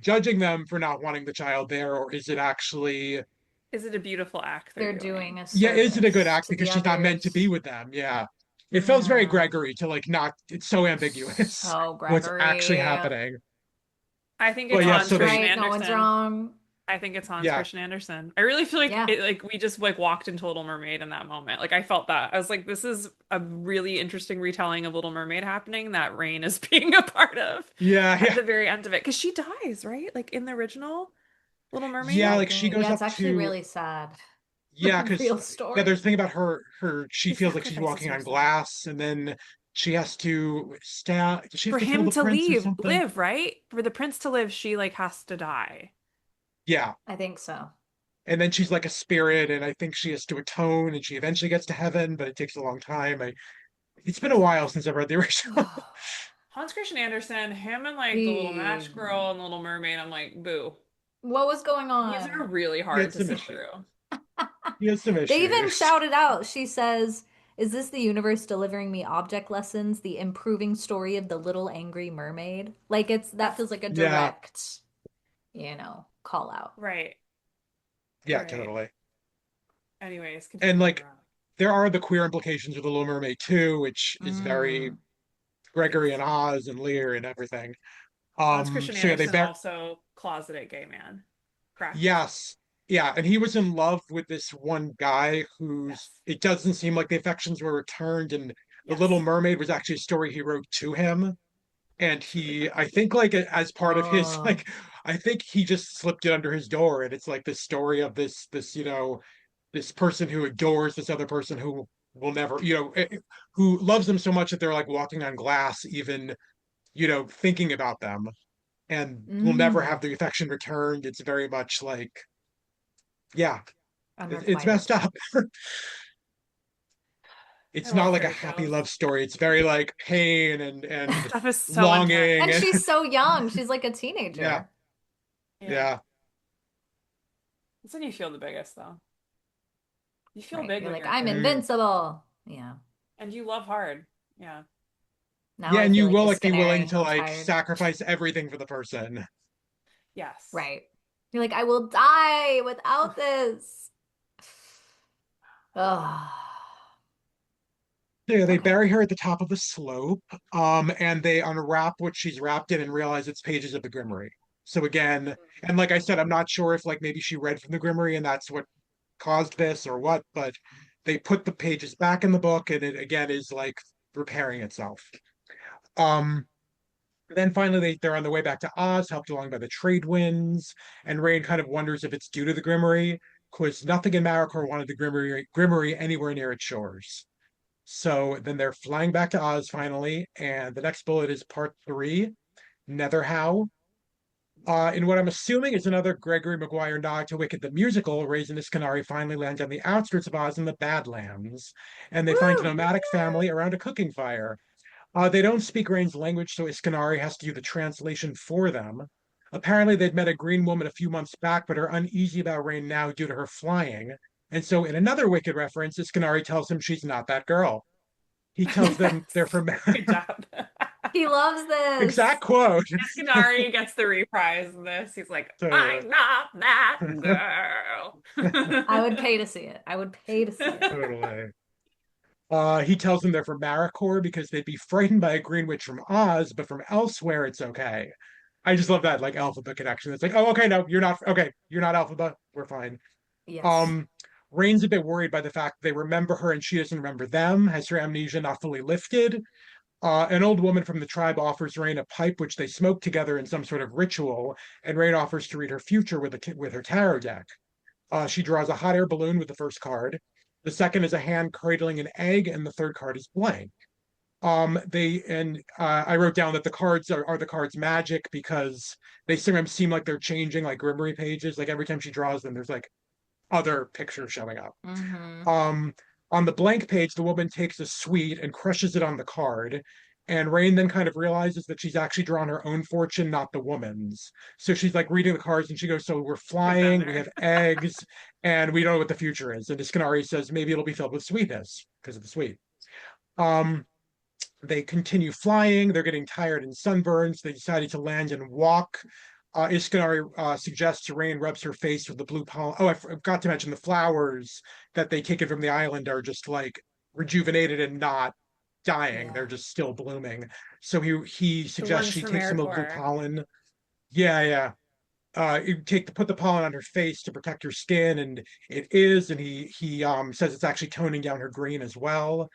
judging them for not wanting the child there, or is it actually, Is it a beautiful act they're They're doing? doing a yeah, is it a good service act to because the she's not meant to be others. with them? Yeah. It feels very Yeah. Gregory to like not, it's so ambiguous So what's actually Gregory. happening. I think But it's yeah, No Hans so one's Christian they, right, no one's Andersen. wrong. I think it's Hans yeah, Christian Andersen. I really feel like Yeah. it like we just like walked into Little Mermaid in that moment. Like I felt that. I was like, this is a really interesting retelling of Little Mermaid happening that Rain is being a part of yeah, at yeah, the very end of it. Because she dies, right? Like in the original Little yeah. Mermaid. Like she Dragging. goes Yeah, it's up actually to, really sad. yeah, because Real yeah, story. there's a thing about she She feels like she's sacrifices walking on herself. glass, and then she has to stab. Does she have For to kill him the to prince or leave, something? live, right? For the prince to live, she like has to die. Yeah, I think so. and then she's like a spirit, and I think she has to atone, and she eventually gets to heaven, but it takes a long time. It's been a while since I've read the original. Hans Christian Andersen, him and like the little The match girl and Little Mermaid, I'm like, boo. what was going These are on? really He hard had to some sit issues. through. He has some They even issues. shouted out. She says, "Is this the universe delivering me object lessons? The improving story of the little angry mermaid?" Like that That's feels like a Yeah, direct, call out. right. yeah, Right. totally. Anyways, And continue, like Rob. there are the queer implications of the Little Mermaid too, which is very Mm. Gregory and Yes. Oz and Lear and everything. Hans Christian So yeah, Andersen also closeted gay man. Correct? yes, yeah, and he was in love with this one guy who's Yes. it doesn't seem like the affections were returned, and the Little Yes. Mermaid was actually a story he wrote to him, and It's really I funny. think like as part of his Oh. like I think he just slipped it under his door, and it's like the story of this this person who adores this other person who will never who loves them so much that they're like walking on glass even thinking about them and will never have Mm. the affection returned. It's very much like, yeah, it's messed Unrequited. up. I It's not love like a fairy happy tales. love story. It's very like pain and Stuff is so intense. longing And and she's so young. She's like a yeah, teenager. Yeah. yeah, That's when you feel the biggest, though. You feel Right. big You're when like, you're a I'm kid. mm, invincible. Yeah. And you love hard. Yeah. Now yeah. I And feel you like will a like be willing Skinner. to I'm like tired. sacrifice everything for the person. Yes. Right. You're like, I will die without this. Oh. Yeah, they Okay. bury her at the top of the slope, and they unwrap what she's wrapped in and realize it's pages of the Grimoire. So again, and like I said, I'm not sure if like maybe she read from the Grimoire and that's what caused this or what, but they put the pages back in the book and it again is like repairing itself. Um, then finally they're on the way back to Oz, helped along by the trade winds, and Rain kind of wonders if it's due to the Grimoire. because nothing in Maracoor wanted the Grimmery anywhere near its shores. So then they're flying back to Oz finally, and the next bullet is part 3, Netherhow. In what I'm assuming is another Gregory Maguire nod to Wicked the Musical, Raisin and Scanari finally land on the outskirts of Oz in the Badlands, and they find a Woo! nomadic family around a cooking fire. They don't speak Rain's language, so Iskanari has to do the translation for them. Apparently, they'd met a green woman a few months back, but are uneasy about Rain now due to her flying. And so, in another Wicked reference, Iskanari tells him she's not that girl. He tells them they're Yes. from Good job. He loves this. exact quote. Escanari gets the reprise in this. He's like, Totally. I'm not that girl. I would pay to see it. I would pay to see it. Totally. He tells them they're from Maracoor because they'd be frightened by a green witch from Oz, but from elsewhere it's okay. I just love that like alphabet connection. It's like, oh, okay, no, you're not okay, you're not alphabet. We're fine. Yes. Um, Rain's a bit worried by the fact they remember her and she doesn't remember them. Has her amnesia not fully lifted? An old woman from the tribe offers Rain a pipe, which they smoke together in some sort of ritual, and Rain offers to read her future with her tarot deck. She draws a hot air balloon with the first card. The second is a hand cradling an egg, and the third card is blank. I wrote down that the cards are the cards magic because they sometimes seem like they're changing, like Grimmery pages. Like every time she draws them, there's like other pictures showing up. Mm-hmm. On the blank page, the woman takes a sweet and crushes it on the card. And Rain then kind of realizes that she's actually drawn her own fortune, not the woman's. So she's like reading the cards and she goes, so we're I've been flying, we there. have eggs, and we don't know what the future is. And Iskanari says maybe it'll be filled with sweetness because of the sweet. Um, they continue flying. They're getting tired and sunburned. So they decided to land and walk. Iskanari suggests Rain rubs her face with the blue pollen. Oh, I forgot to mention the flowers that they take in from the island are just like rejuvenated and not dying. They're Yeah. just still blooming. So he The suggests ones she from takes some of the blue Maracoor. pollen. Yeah, yeah. You put the pollen on her face to protect her skin, and it is. And he says it's actually toning down her green as well.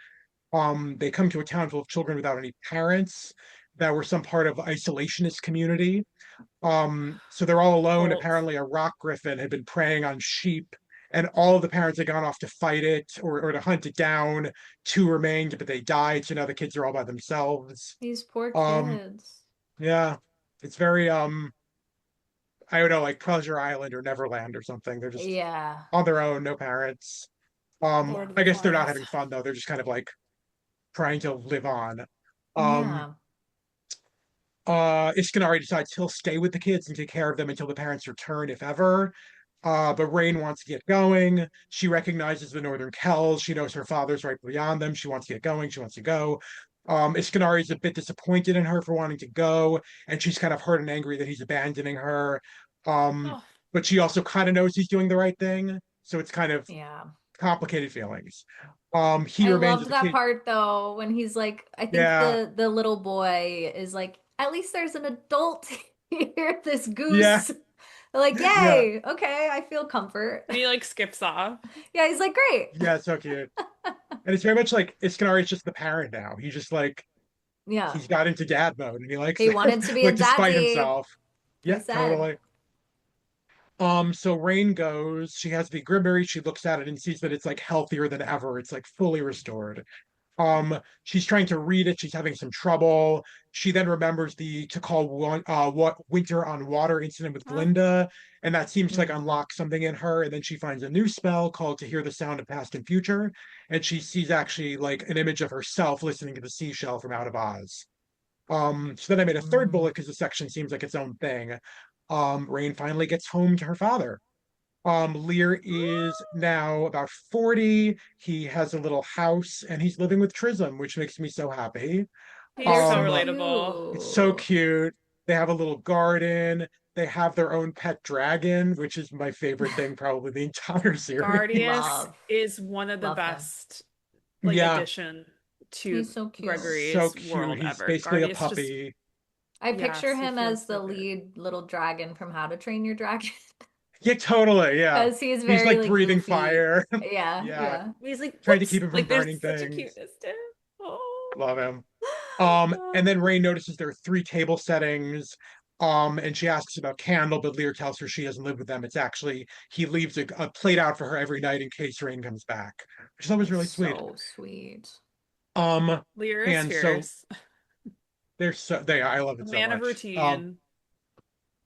They come to a town full of children without any parents that were some part of isolationist community. So they're all alone. Colts. Apparently, a rock griffin had been preying on sheep, and all of the parents had gone off to fight it or to hunt it down. Two remained, but they died. So now the kids are all by themselves. These poor Um, kids. yeah, it's very I don't know, like Pleasure Island or Neverland or something. They're just Yeah. on their own, no parents. Lord of I the guess they're not Flies. having fun though. They're just kind of like trying to live on. Um, Yeah. Iskanari decides he'll stay with the kids and take care of them until the parents return, if ever. But Rain wants to get going. She recognizes the Northern Kells. She knows her father's right beyond them. She wants to get going. She wants to go. Iskanari is a bit disappointed in her for wanting to go, and she's kind of hurt and angry that he's abandoning her. Um, Oh, but she also kind of knows he's doing the right thing. So it's kind of Yeah. complicated feelings. He I remains loved with the that kid. part though when he's like, I think Yeah, the little boy is like, at least there's an adult here, this yeah, goose. Like, yeah, yay, okay, I feel comfort. and he like skips off. Yeah, he's like, great. yeah. It's so cute. And it's very much like Iskanari is just the parent now. He's just like Yeah. he's got into dad mode and he likes He it, wanted to be a like despite daddy, himself. he Yeah, said. totally. So Rain goes, she has the Grimberry, she looks at it and sees that it's like healthier than ever. It's like fully restored. She's trying to read it, she's having some trouble. She then remembers the to call one what Winter on Water incident with Huh? Glinda, and that seems to like Hmm. unlock something in her. And then she finds a new spell called to hear the sound of past and future, and she sees actually like an image of herself listening to the seashell from Out of Oz. So then I made a third Mm. bullet because the section seems like its own thing. Rain finally gets home to her father. Lear is now about 40. He has a little house and he's living with Trism, which makes me so happy. He's They're so so Um, relatable. it's so cute. cute. They have a little garden. They have their own pet dragon, which is my favorite thing, probably the entire series. Guardius Love. is one of the Love him. best like Yeah, addition He's to so cute. so Gregory's cute. world He's ever. basically a Guardius just puppy. I picture yes, he him feels as the so good. lead little dragon from How to Train Your Dragon. Yeah, totally. Yeah. Because he's He's very like like breathing goofy. fire. Yeah, Yeah, yeah. He's like, trying to keep whoops! him from Like there's burning such a things. cuteness to him. Oh. Love him. And Oh. then Rain notices there are three table settings. And she asks about Candle, but Lear tells her she doesn't live with them. It's actually he leaves a plate out for her every night in case Rain comes back, which I thought was That's really sweet. so sweet. Um, Lear is and so fierce. I love A it so man of much. routine.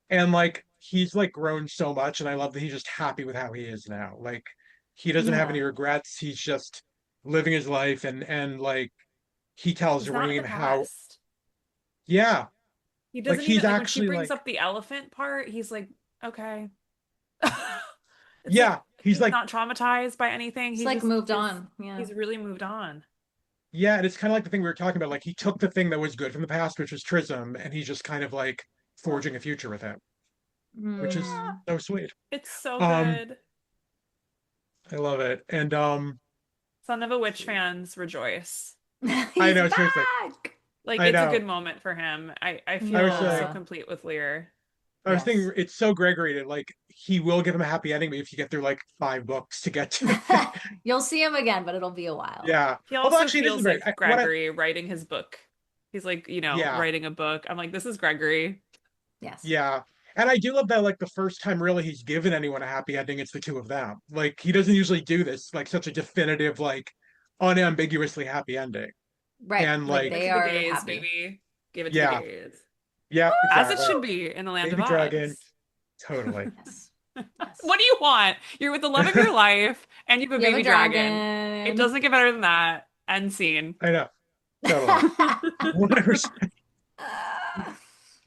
And like he's like grown so much, and I love that he's just happy with how he is now. Like he doesn't have any Yeah. regrets. He's just living his life, and like he tells He's not in the Rain how, past. yeah, He like doesn't he's even like when she actually brings like, up the elephant part, he's like, okay. It's like yeah, he's he's like, not traumatized by anything. It's He like just moved is on. Yeah. he's really moved on. yeah, and it's kind of like the thing we were talking about. Like he took the thing that was good from the past, which was Trism, and he's just kind of like forging a future with him, which is Mm. so sweet. It's so Um, good. I love it. And Son of a Witch fans rejoice. I He's know, seriously. back. Like I it's a good good moment for him. I I was feel so Yeah. complete with Lear. I was thinking Yes. it's so Gregory that like he will give him a happy ending, but if you get through like 5 books to get to it. You'll see him again, but it'll be a while. Yeah. He Although also actually it isn't feels very like what I Gregory writing his book. He's like, yeah, writing a book. I'm like, this is Gregory. Yes. yeah. And I do love that like the first time really he's given anyone a happy ending, it's the two of them. Like he doesn't usually do this, like such a definitive, like unambiguously happy ending. Right. And Like Give it like, they to the are gays, happy. baby. Give it to the yeah, gays. yeah, As it exactly. should be in the land of Baby dragon, Oz. totally. Yes. Yes. What do you want? You're with the love of your life and you have a You have a baby dragon. It dragon. doesn't get better than that. End scene. I know, totally. 100%.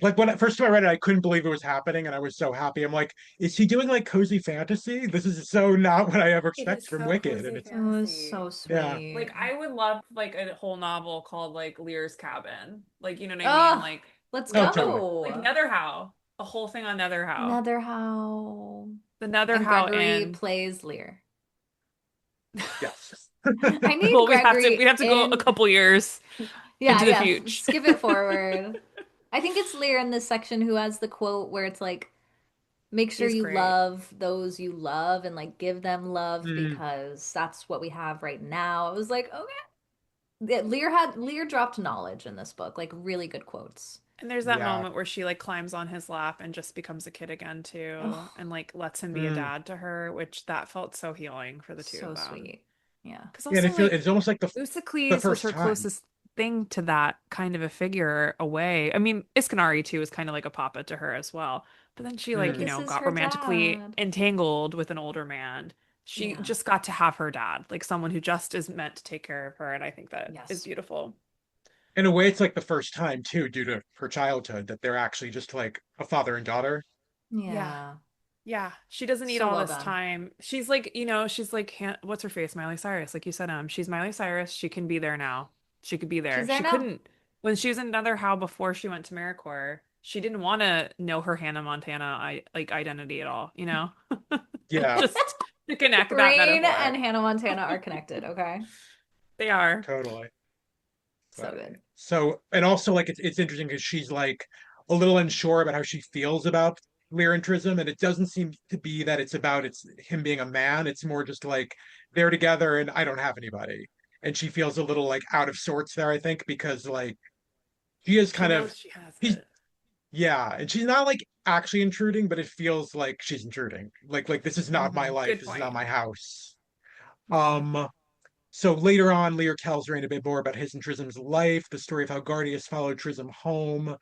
Like when first time I read it, I couldn't believe it was happening, and I was so happy. I'm like, is he doing like cozy fantasy? This is so not what I ever It expect is from so Wicked, and cozy it's It was so fantasy. yeah, sweet. Like I would love like a whole novel called like Lear's Cabin. Like you know what I mean? Oh, Like let's oh, like totally, like go. Netherhow. A whole thing on Netherhow. Netherhow. The And Netherhow Gregory Inn. plays Lear. yes, I need Well, we'd Gregory have to go a in. couple years Yeah, into the yeah. future. Skip it forward. I think it's Lear in this section who has the quote where it's like, make sure He's you great. love those you love and like give them love mm, because that's what we have right now. I was like, okay. Lear dropped knowledge in this book, like really good quotes. And there's that yeah, moment where she like climbs on his lap and just becomes a kid again too, Oh, and like lets him be a mm. dad to her, which that felt so healing for the two of so them. sweet. Yeah. Because Yeah, and also like it's almost like the Eusocles was first her time. closest thing to that kind of a figure away. I mean, Iskanari too is kind of like a papa to her as well. But then she like, Mm, This is got her romantically dad. entangled with an older man. She Yeah. just got to have her dad, like someone who just is meant to take care of her, and I think that is Yes. beautiful. in a way, it's like the first time too, due to her childhood, that they're actually just like a father and daughter. Yeah. Yeah. Yeah, she doesn't need So all well this done. time. She's like, what's her face? Miley Cyrus, like you said, she's Miley Cyrus. She can be there now. She could be She's there. there She now. couldn't when she was in Another How before she went to Maracoor. She didn't want to know her Hannah Montana identity at all, Yeah, just to connect that Rain and metaphor. Hannah Montana are connected, okay? They are. totally. So But good. so, and also like it's interesting because she's like a little unsure about how she feels about lyricism, and it doesn't seem to be that it's him being a man. It's more just like they're together and I don't have anybody, and she feels a little like out of sorts there. I think because like she is She kind of knows she has she's it. yeah, and she's not like actually intruding, but it feels like she's intruding. Like this is not my life. Good This is not point. my house. Yeah. Um, so later on, Lear tells Rain a bit more about his and Trism's life, the story of how Guardius followed Trism home,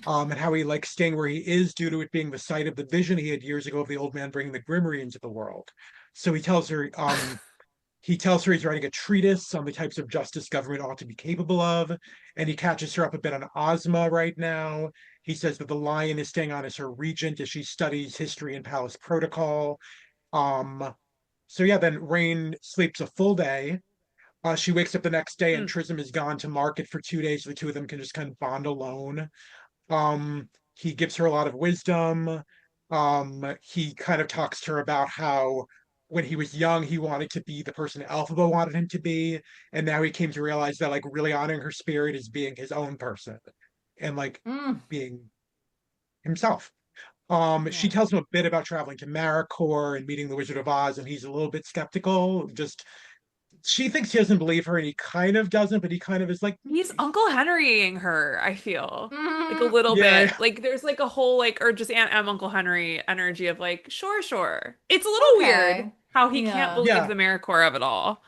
and how he likes staying where he is due to it being the site of the vision he had years ago of the old man bringing the Grimmery into the world. So he tells her he's writing a treatise on the types of justice government ought to be capable of, and he catches her up a bit on Ozma right now. He says that the lion is staying on as her regent as she studies history and palace protocol. Um, so yeah, then Rain sleeps a full day. She wakes up the next day and Hmm. Trism is gone to market for 2 days. So the two of them can just kind of bond alone. He gives her a lot of wisdom. He kind of talks to her about how when he was young, he wanted to be the person Elphaba wanted him to be. And now he came to realize that like really honoring her spirit is being his own person and like Mm, being himself. She yeah. tells him a bit about traveling to Maracoor and meeting the Wizard of Oz, and he's a little bit skeptical, just she thinks he doesn't believe her, and he kind of doesn't, but he kind of is like, He's Uncle Henrying her, I feel. Like a Mm, little yeah, bit. Like there's like a whole like or just Aunt M Uncle Henry energy of like, sure, sure. It's a little weird okay. how he can't Yeah. believe yeah, the Maracoor of it all.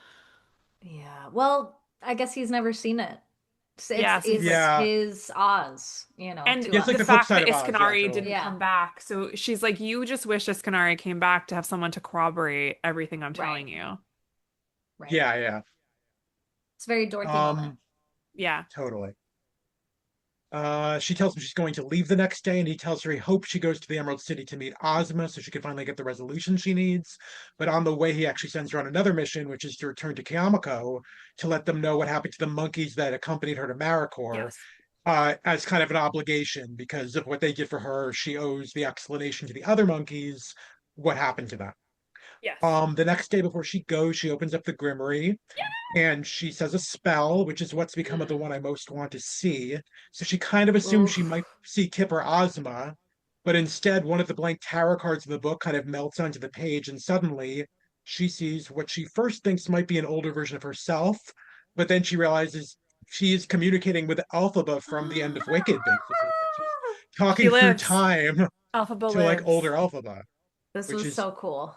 Yeah. Well, I guess he's never seen it. It's Yes, he's like it's yeah. his Oz, and Yeah, it's like the to the flip fact side that of Oz. Yeah, Iskanari totally. didn't Yeah, come back. So she's like, you just wish Iskanari came back to have someone to corroborate everything I'm right, telling you. right. Yeah, yeah. It's a very Dorothy moment. Um, Yeah. totally. She tells him she's going to leave the next day, and he tells her he hopes she goes to the Emerald City to meet Ozma so she can finally get the resolution she needs. But on the way, he actually sends her on another mission, which is to return to Kiamako to let them know what happened to the monkeys that accompanied her to Maracoor, Yes. as kind of an obligation because of what they did for her. She owes the explanation to the other monkeys what happened to them. Yes. The next day before she goes, she opens up the Grimory and she says a spell, which is what's become of the one I most want to see. So she kind of assumes she might Oof. see Kip or Ozma, but instead, one of the blank tarot cards in the book kind of melts onto the page, and suddenly she sees what she first thinks might be an older version of herself, but then she realizes she is communicating with Elphaba from the end of Wicked, basically. Like she's She talking through lives. time Alphaba to like older lives. Elphaba, This which was is so cool.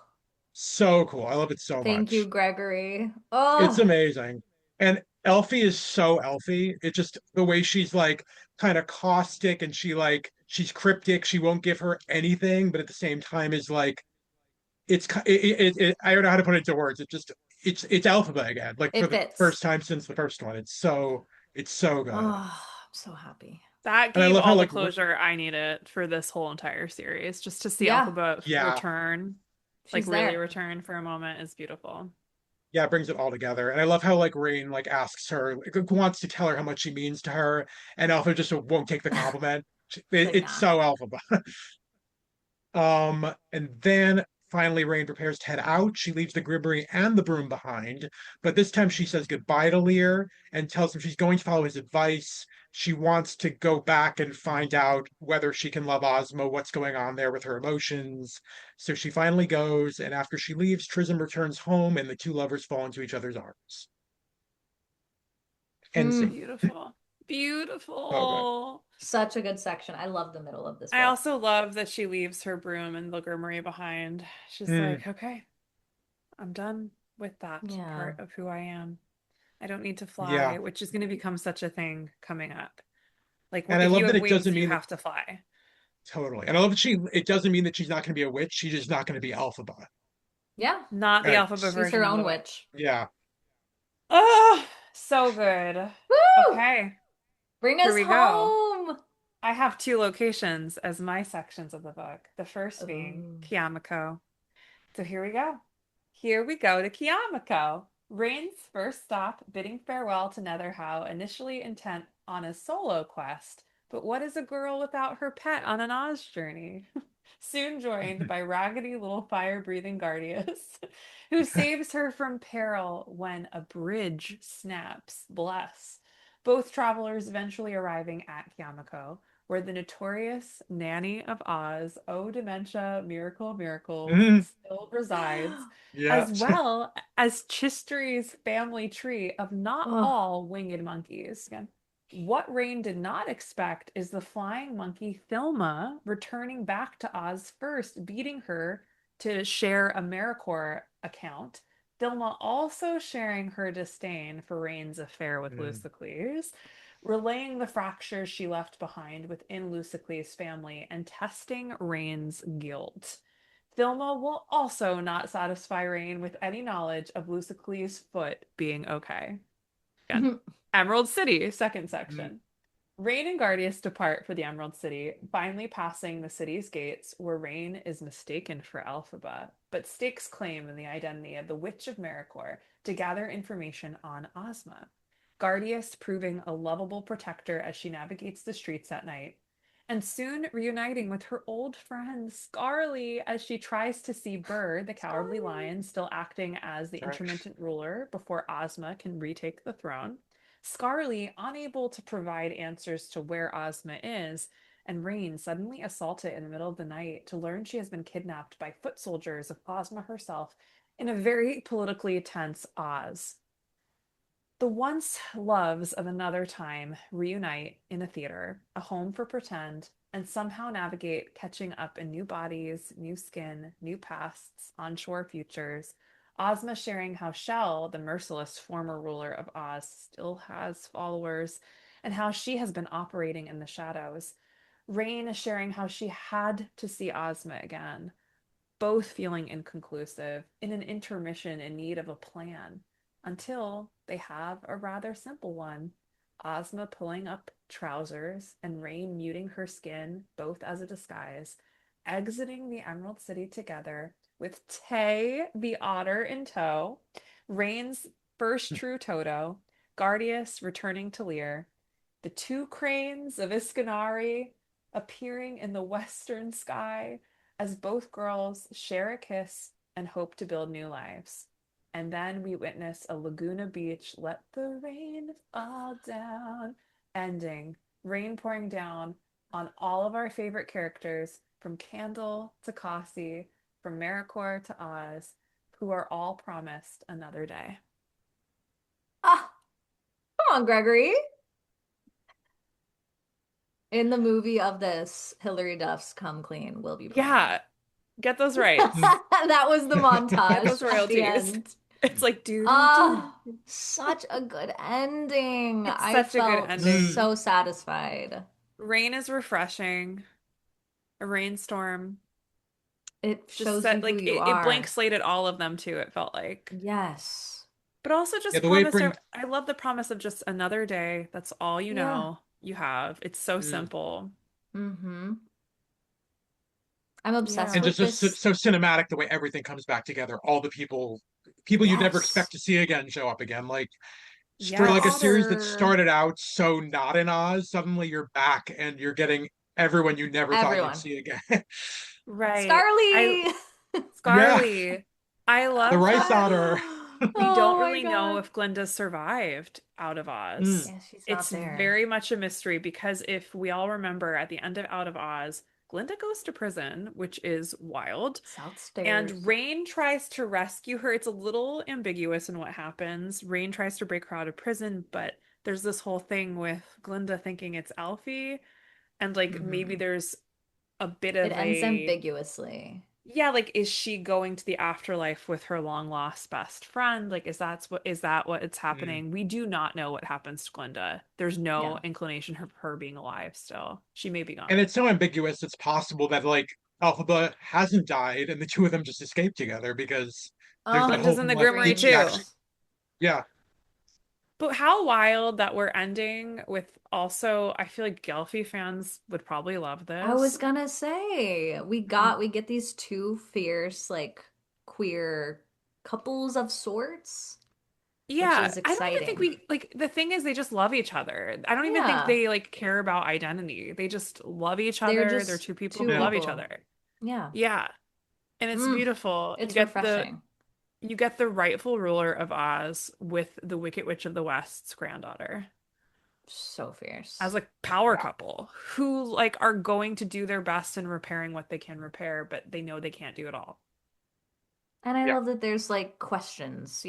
so cool. I love it so Thank you, much. Gregory. It's Oh, amazing. And Elfie is so Elfie. It just the way she's like kind of caustic and she's cryptic. She won't give her anything, but at the same time is like I don't know how to put it into words. It's Alphaba again. Like for it the fits. first time since the first one. It's so Oh, good. I'm so happy. That And I gave love how all the like closure I needed for this whole entire series. Just to see Yeah, Alphaba yeah, return, like she's really there. return for a moment is beautiful. yeah, it brings it all together. And I love how like Rain like asks her, like, wants to tell her how much she means to her, and Alpha just won't take the compliment. She's like, It's nah. so Alpha. And then finally Rain prepares to head out. She leaves the Gribbery and the broom behind, but this time she says goodbye to Lear and tells him she's going to follow his advice. She wants to go back and find out whether she can love Ozma, what's going on there with her emotions. So she finally goes, and after she leaves, Trism returns home and the two lovers fall into each other's arms. End Mm, scene. Beautiful. So good. Beautiful. such a good section. I love the middle of this I book. also love that she leaves her broom and the Grimoire behind. She's Mm, like, okay, I'm done with that Yeah. part of who I am. I don't need to yeah. fly, which is going to become such a thing coming up. Like, And I if you love that have it wings, doesn't you mean that have to fly. totally. And I love that it doesn't mean that she's not going to be a witch. She's just not going to be Elphaba. Yeah. Not All the right. alphabet She's her version of own the witch. witch. Yeah. Oh, so good. Woo! Okay, Bring here us we go. home. I have two locations as my sections of the book. The first being Oh. Kiamako. So here we go. Here we go to Kiamako. Rain's first stop, bidding farewell to Netherhow, initially intent on a solo quest. But what is a girl without her pet on an Oz journey? Soon joined by raggedy little fire-breathing Guardius, who saves her from peril when a bridge snaps. Bless. Both travelers eventually arriving at Kiamako, where the notorious Nanny of Oz, oh dementia, miracle of miracles, Mhm. still resides, Yeah. as well as Chistery's family tree of not Oh. all winged monkeys. Again, what Rain did not expect is the flying monkey Thelma returning back to Oz first, beating her to share a Maracoor account. Thelma also sharing her disdain for Rain's affair with Mm. Lucicles, relaying the fractures she left behind within Lucicles' family and testing Rain's guilt. Thelma will also not satisfy Rain with any knowledge of Lucicles' foot being okay. Again, Emerald City, second Mm. section. Rain and Guardius depart for the Emerald City, finally passing the city's gates, where Rain is mistaken for Elphaba, but stakes claim in the identity of the Witch of Maracoor to gather information on Ozma. Guardius proving a lovable protector as she navigates the streets at night, and soon reuniting with her old friend Scarly as she tries to see Burr, the cowardly Sorry. lion, still acting as the Sorry. intermittent ruler before Ozma can retake the throne. Scarly, unable to provide answers to where Ozma is, and Rain suddenly assaulted in the middle of the night to learn she has been kidnapped by foot soldiers of Ozma herself in a very politically tense Oz. The once loves of another time reunite in a theater, a home for pretend, and somehow navigate catching up in new bodies, new skin, new pasts, onshore futures. Ozma sharing how Shell, the merciless former ruler of Oz, still has followers, and how she has been operating in the shadows. Rain sharing how she had to see Ozma again, both feeling inconclusive, in an intermission in need of a plan, until they have a rather simple one. Ozma pulling up trousers and Rain muting her skin, both as a disguise, exiting the Emerald City together with Tay the otter in tow, Rain's first true Toto, Guardius returning to Lear, the two cranes of Iskanari appearing in the western sky, as both girls share a kiss and hope to build new lives. And then we witness a Laguna Beach, let the rain fall down, ending, rain pouring down on all of our favorite characters, from Candle to Cassie, from Maracoor to Oz, who are all promised another day. Ah, come on, Gregory. In the movie of this, Hilary Duff's Come Clean will be playing. Yeah, get those rights. That was the Get those montage at the royalties. end. It's like doo doo doo. Ah, such a good ending. It's I such a good felt ending. so satisfied. Rain is refreshing. A rainstorm It just shows you set who like you it blank are. slated all of them too, it felt like. Yes. But also Yeah, just the way it promised brings. I love the promise of just another day. That's all you Yeah. know you have. It's so Mm. simple. Mm-hmm. I'm obsessed Yeah. And with just so, this. so cinematic the way everything comes back together. All the people you'd never Yes. expect to see again show up again. Like for The like a Yes. series that otter. started out so not in Oz, suddenly you're back and you're getting everyone you never thought you'd Everyone. see again. Right. I Scarly. Yeah, Scarly. I the love rice that otter. we don't Oh my really know God. if Glinda survived out of Mm. Oz. Yeah, she's not It's there. very much a mystery because if we all remember at the end of Out of Oz, Glinda goes to prison, which is wild. South And Stairs. Rain tries to rescue her. It's a little ambiguous in what happens. Rain tries to break her out of prison, but there's this whole thing with Glinda thinking it's Alfie. And like maybe Hmm. there's a bit It of ends a ambiguously. yeah, like is she going to the afterlife with her long lost best friend? Like is that what it's Mm. happening? We do not know what happens to Glinda. There's no Yeah. inclination of her being alive still. She may be And gone. it's so ambiguous. It's possible that like Alphaba hasn't died and the two of them just escaped together because there's Oh, that whole Glinda's in thing the like Grimoire did she too. actually? dreams. Yeah. But how wild that we're ending with also, I feel like Gelfie fans would probably love I was this. gonna say we get these two fierce like queer couples of sorts, which Yeah, is I don't even think exciting. we like the thing is they just love each other. I don't even think Yeah, they like care about identity. They just love each they're other. They're just two people two who Yeah. love each people. other. Yeah. Yeah. And it's Mm, beautiful. it's refreshing. You get the rightful ruler of Oz with the Wicked Witch of the West's granddaughter So fierce. as a power Yeah. couple who like are going to do their best in repairing what they can repair, but they know they can't do it all. And I Yeah. love that there's like questions,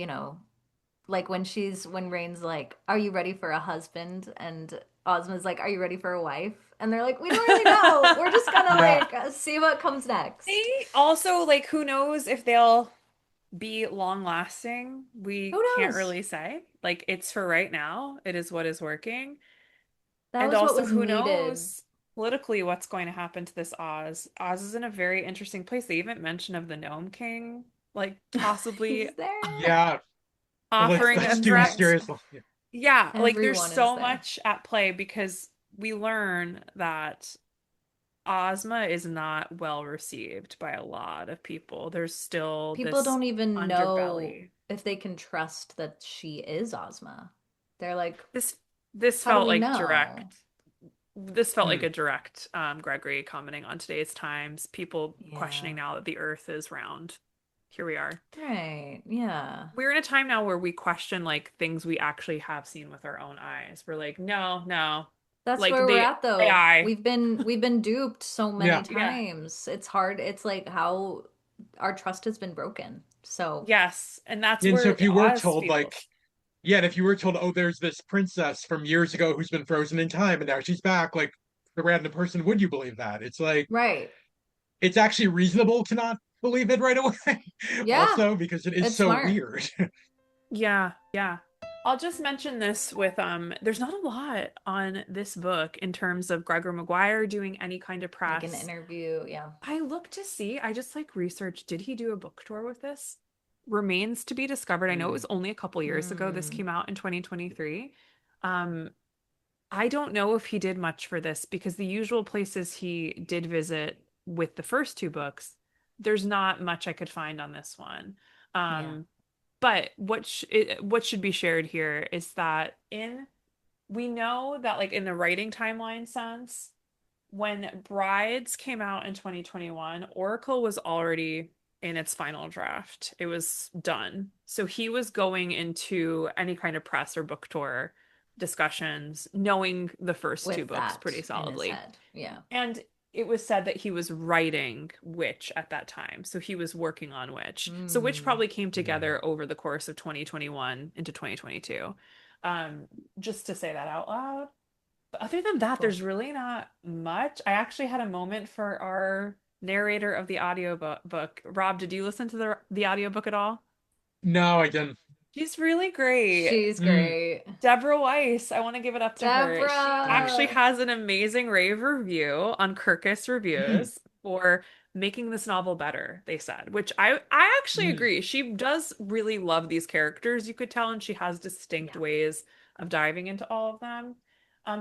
like when Rain's like, "Are you ready for a husband?" and Ozma's like, "Are you ready for a wife?" And they're like, "We don't really know. We're just gonna Yeah. like see what comes next." They also like who knows if they'll be long lasting. We Who can't knows? really say. Like it's for right now. It is what is working. That And was what also was who needed. knows politically what's going to happen to this Oz. Oz is in a very interesting place. They even mention of the Gnome King, like possibly He's there. Yeah. offering a Let's do threat. Everyone. mysterious. Yeah. Yeah, like there's Everyone is so there. much at play because we learn that Ozma is not well received by a lot of people. There's still People this don't even know underbelly. if they can trust that she is Ozma. They're like, This this how do felt we like know? direct. This felt like Mm. a direct Gregory commenting on today's times, people Yeah. questioning now that the earth is round. Here we are. Right. Yeah. We're in a time now where we question like things we actually have seen with our own eyes. We're like, no, no. That's Like where we're the at though. AI. We've been duped so many Yeah. Yeah. times. It's hard. It's like how our trust has been broken. So, Yes. And that's And so where if you were Oz told like feels. Yeah, and if you were told, oh, there's this princess from years ago who's been frozen in time and now she's back, like the random person, would you believe that? It's like Right. it's actually reasonable to not believe it right away, Yeah. also because it is It's so smart. weird. Yeah, yeah. I'll just mention this with there's not a lot on this book in terms of Gregor Maguire doing any kind of Like an press. interview. Yeah. I looked to see, I just like researched, did he do a book tour with this? Remains to be discovered. I know it Mm. was only a couple years ago. This Mm. came out in 2023. Um, I don't know if he did much for this because the usual places he did visit with the first two books, there's not much I could find on this one. Yeah. But what should be shared here is that in we know that like in the writing timeline sense, when Brides came out in 2021, Oracle was already in its final draft. It was done. So he was going into any kind of press or book tour discussions, knowing the first two With books pretty that in his solidly. head. Yeah. And it was said that he was writing Witch at that time. So he was working on Witch. So Witch Mm. probably came together over the course of 2021 into 2022. Um, just to say that out loud. But other than that, Cool. there's really not much. I actually had a moment for our narrator of the audiobook. Rob, did you listen to the audiobook at all? No, I didn't. She's really great. She's Mm. great. Deborah Weiss, I want to give it up to her. She actually Deborah. has an amazing rave review on Kirkus Reviews for making this novel better, they said, which I actually Mm. agree. She does really love these characters, you could tell, and she has distinct Yeah. ways of diving into all of them.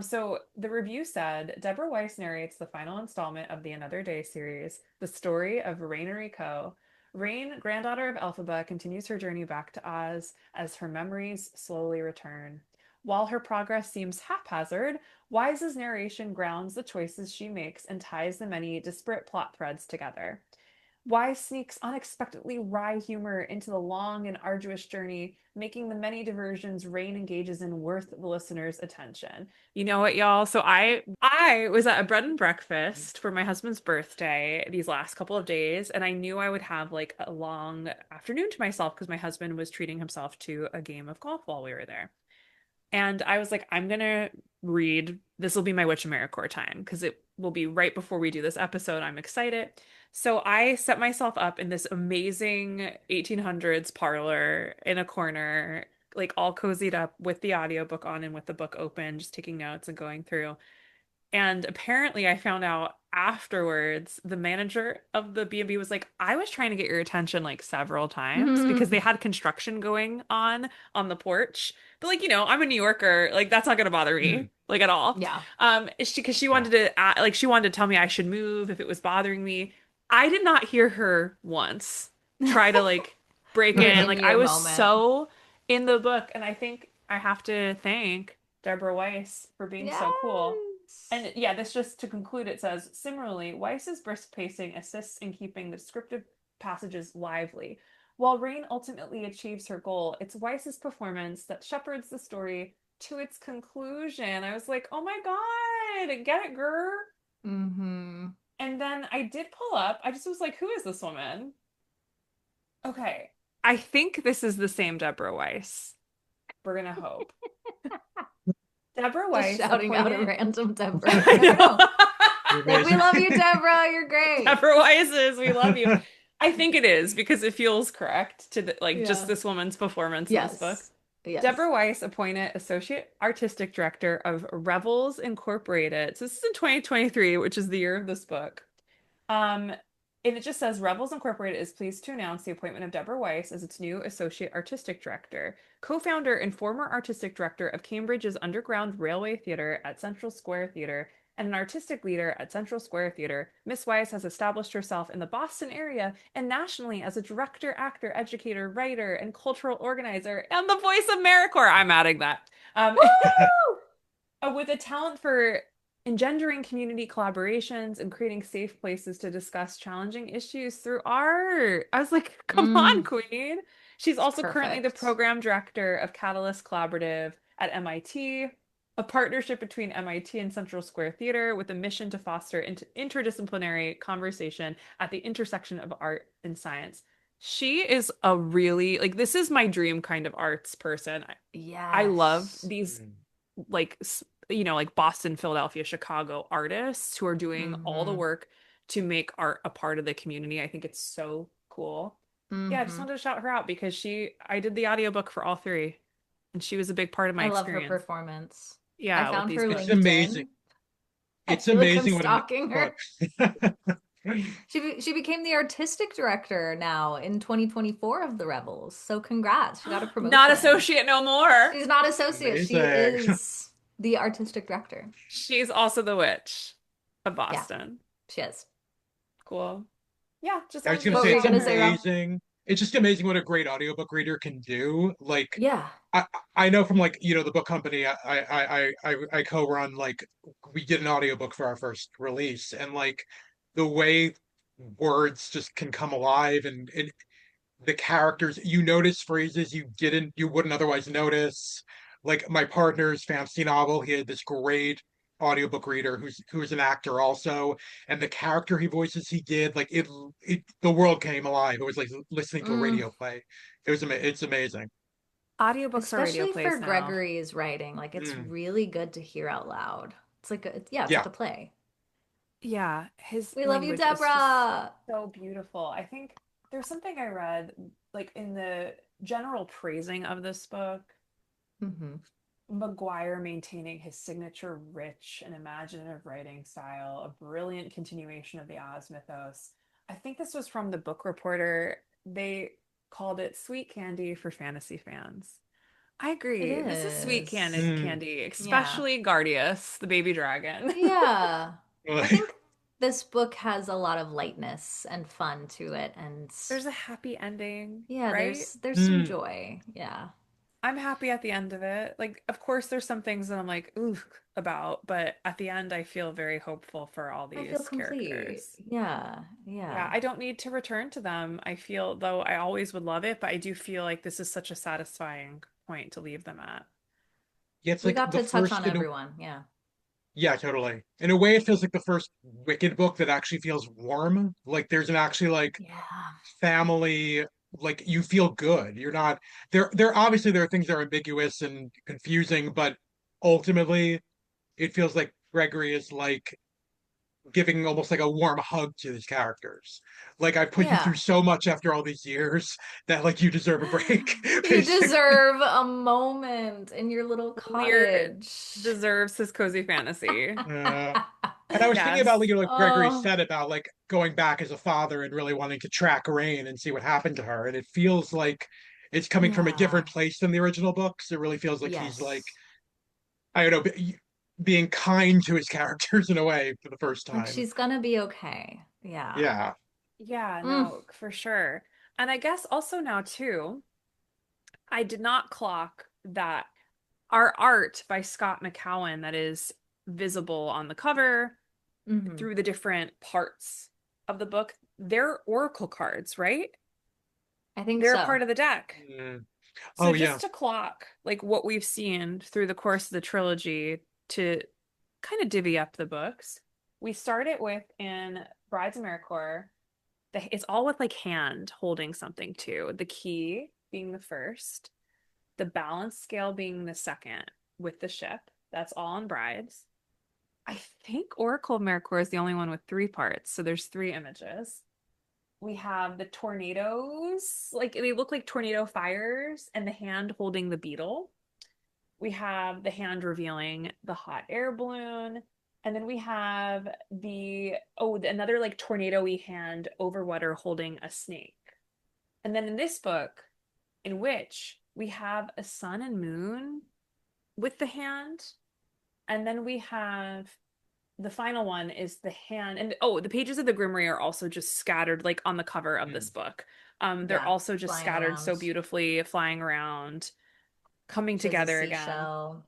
So the review said Deborah Weiss narrates the final installment of the Another Day series, the story of Rain Rico. Rain, granddaughter of Elphaba, continues her journey back to Oz as her memories slowly return. While her progress seems haphazard, Wise's narration grounds the choices she makes and ties the many disparate plot threads together. Wise sneaks unexpectedly wry humor into the long and arduous journey, making the many diversions Rain engages in worth the listener's attention. You know what, y'all? So I was at a bread and breakfast for my husband's birthday these last couple of days, and I knew I would have like a long afternoon to myself because my husband was treating himself to a game of golf while we were there. And I was like, I'm gonna read. This will be my Witch of Maracoor time because it will be right before we do this episode. I'm excited. So I set myself up in this amazing 1800s parlor in a corner, like all cozied up with the audiobook on and with the book open, just taking notes and going through. And apparently, I found out afterwards, the manager of the B&B was like, I was trying to get your attention like several times because they had construction going on the porch. But like, I'm a New Yorker, like that's not gonna bother Mm. me like at all. Yeah. Because she Yeah. wanted to like she wanted to tell me I should move if it was bothering me. I did not hear her once try to like break Get in. in Like your I was moment. so in the book, and I think I have to thank Deborah Weiss for being so cool. Yes. And yeah, this just to conclude, it says similarly, Weiss's brisk pacing assists in keeping the descriptive passages lively. While Rain ultimately achieves her goal, it's Weiss's performance that shepherds the story to its conclusion. I was like, oh my God, get it, girl. Mm-hmm. And then I did pull up, I just was like, who is this woman? Okay. I think this is the same Deborah Weiss. We're gonna hope. Deborah Just Weiss shouting out a appointed. random Deborah. You I never know. know. You're Like, we amazing. love you, Deborah. You're great. Deborah Wise's, we love you. I think it is because it feels correct to like just Yeah. this woman's performance in this book. Yes. Yes. Deborah Weiss appointed Associate Artistic Director of Revels Incorporated. So this is in 2023, which is the year of this book. Um, and it just says Revels Incorporated is pleased to announce the appointment of Deborah Weiss as its new Associate Artistic Director, co-founder and former Artistic Director of Cambridge's Underground Railway Theatre at Central Square Theatre, and an artistic leader at Central Square Theatre. Miss Weiss has established herself in the Boston area and nationally as a director, actor, educator, writer, and cultural organizer, and the voice of Maracoor. I'm adding that. With a talent for engendering community collaborations and creating safe places to discuss challenging issues through art. I was like, come on, Mm, Queen. She's it's also currently the perfect. program director of Catalyst Collaborative at MIT, a partnership between MIT and Central Square Theater with a mission to foster interdisciplinary conversation at the intersection of art and science. She is a really like this is my dream kind of arts person. I love Yes. these Mm. like like Boston, Philadelphia, Chicago artists who are doing all the Mm-hmm. work to make art a part of the community. I think it's so cool. Yeah, I just Mm-hmm. wanted to shout her out because I did the audiobook for all three and she was a big part of my I love her experience. performance. I Yeah, with found these her It's books. amazing. LinkedIn. I It's feel like I'm amazing what an stalking what. her. She became the artistic director now in 2024 of the Rebels. So congrats. She got a Not promotion. associate no more. She's not associate. She Amazing. is the artistic director. She's also the witch of Yeah, Boston. she is. Cool. Yeah, just I was wanted gonna to What say were you it's shout gonna her say, Ro? out. amazing. It's just amazing what a great audiobook reader can do. Like Yeah. I I know from like the book company I co-run, like we did an audiobook for our first release, and like the way words just can come alive, and the characters, you notice phrases you wouldn't otherwise notice. Like my partner's fantasy novel, he had this great audiobook reader who's an actor also, and the character he voices, he did like it the world came alive. It was like listening to a Mm. radio play. It's amazing. Audiobooks are radio Especially for plays now. Gregory's writing. Like it's Mm, really good to hear out loud. It's like yeah, it's yeah. like a play. Yeah, his We love you, language is just Deborah. so beautiful. I think there's something I read, like in the general praising of this book, Hmm. Maguire maintaining his signature rich and imaginative writing style, a brilliant continuation of the Oz mythos. I think this was from the Book Reporter. They called it sweet candy for fantasy fans. I It agree. This is sweet is. Mm. candy, Yeah. especially Guardius, the baby dragon. Yeah. I think this book has a lot of lightness and fun to it, and There's a happy ending, yeah, right? there's some Mm. joy. Yeah. I'm happy at the end of it. Like, of course, there's some things that I'm like, ooh, about, but at the end, I feel very hopeful for all I feel these complete. characters. Yeah. Yeah, Yeah. I don't need to return to them. I feel, though, I always would love it, but I do feel like this is such a satisfying point to leave them at. Yeah, it's We like got the to touch first on everyone. Yeah. yeah, totally. In a way, it feels like the first Wicked book that actually feels warm. Like there's an actually like Yeah. family, like you feel good. You're not there obviously there are things that are ambiguous and confusing, but ultimately it feels like Gregory is like giving almost like a warm hug to his characters. Like I put you through Yeah. so much after all these years that like you deserve a break, You basically. deserve a moment in your little Lear cottage. deserves his cozy fantasy. Uh, and I was thinking about Yes. like like Gregory Oh, said about like going back as a father and really wanting to track Rain and see what happened to her, and it feels like it's coming from a yeah. different place than the original books. It really feels like he's like Yes. I don't know, being kind to his characters in a way for the first Like time. she's gonna be okay. Yeah. Yeah. Yeah, Mm. no, for sure. And I guess also now, too, I did not clock that our art by Scott McCowan that is visible on the cover Hmm. through the different parts of the book, they're oracle cards, right? I think They're a so. part of the deck. Mm. So Oh yeah. just to clock like what we've seen through the course of the trilogy to kind of divvy up the books, we start it with in Brides of Maracoor, it's all with like hand holding something too. The key being the first, the balance scale being the second with the ship. That's all on Brides. I think Oracle of Maracoor is the only one with three parts. So there's three images. We have the tornadoes, like they look like tornado fires, and the hand holding the beetle. We have the hand revealing the hot air balloon. And then we have another like tornado-y hand over water holding a snake. And then in this book, in which we have a sun and moon with the hand. And then we have the final one is the hand. And the pages of the Grimoire are also just scattered like on the cover of this Mm. book. They're Yeah. also just Flying scattered so around. beautifully, flying around, coming She has a together again. seashell.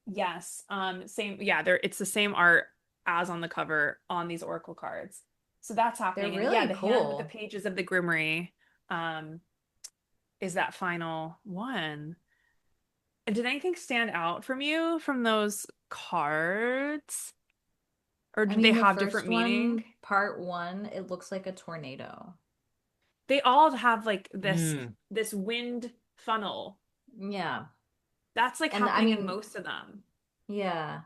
Yes. Same. Yeah, it's the same art as on the cover on these oracle cards. So that's They're happening. And yeah, really the hand with the cool. pages of the Grimoire um is that final one. And did anything stand out from you from those cards? Or I did they mean, the have first different meaning? one, part one, it looks like a tornado. They all have like Mm. this wind funnel. Yeah. That's like And I happening in mean, most of them. yeah.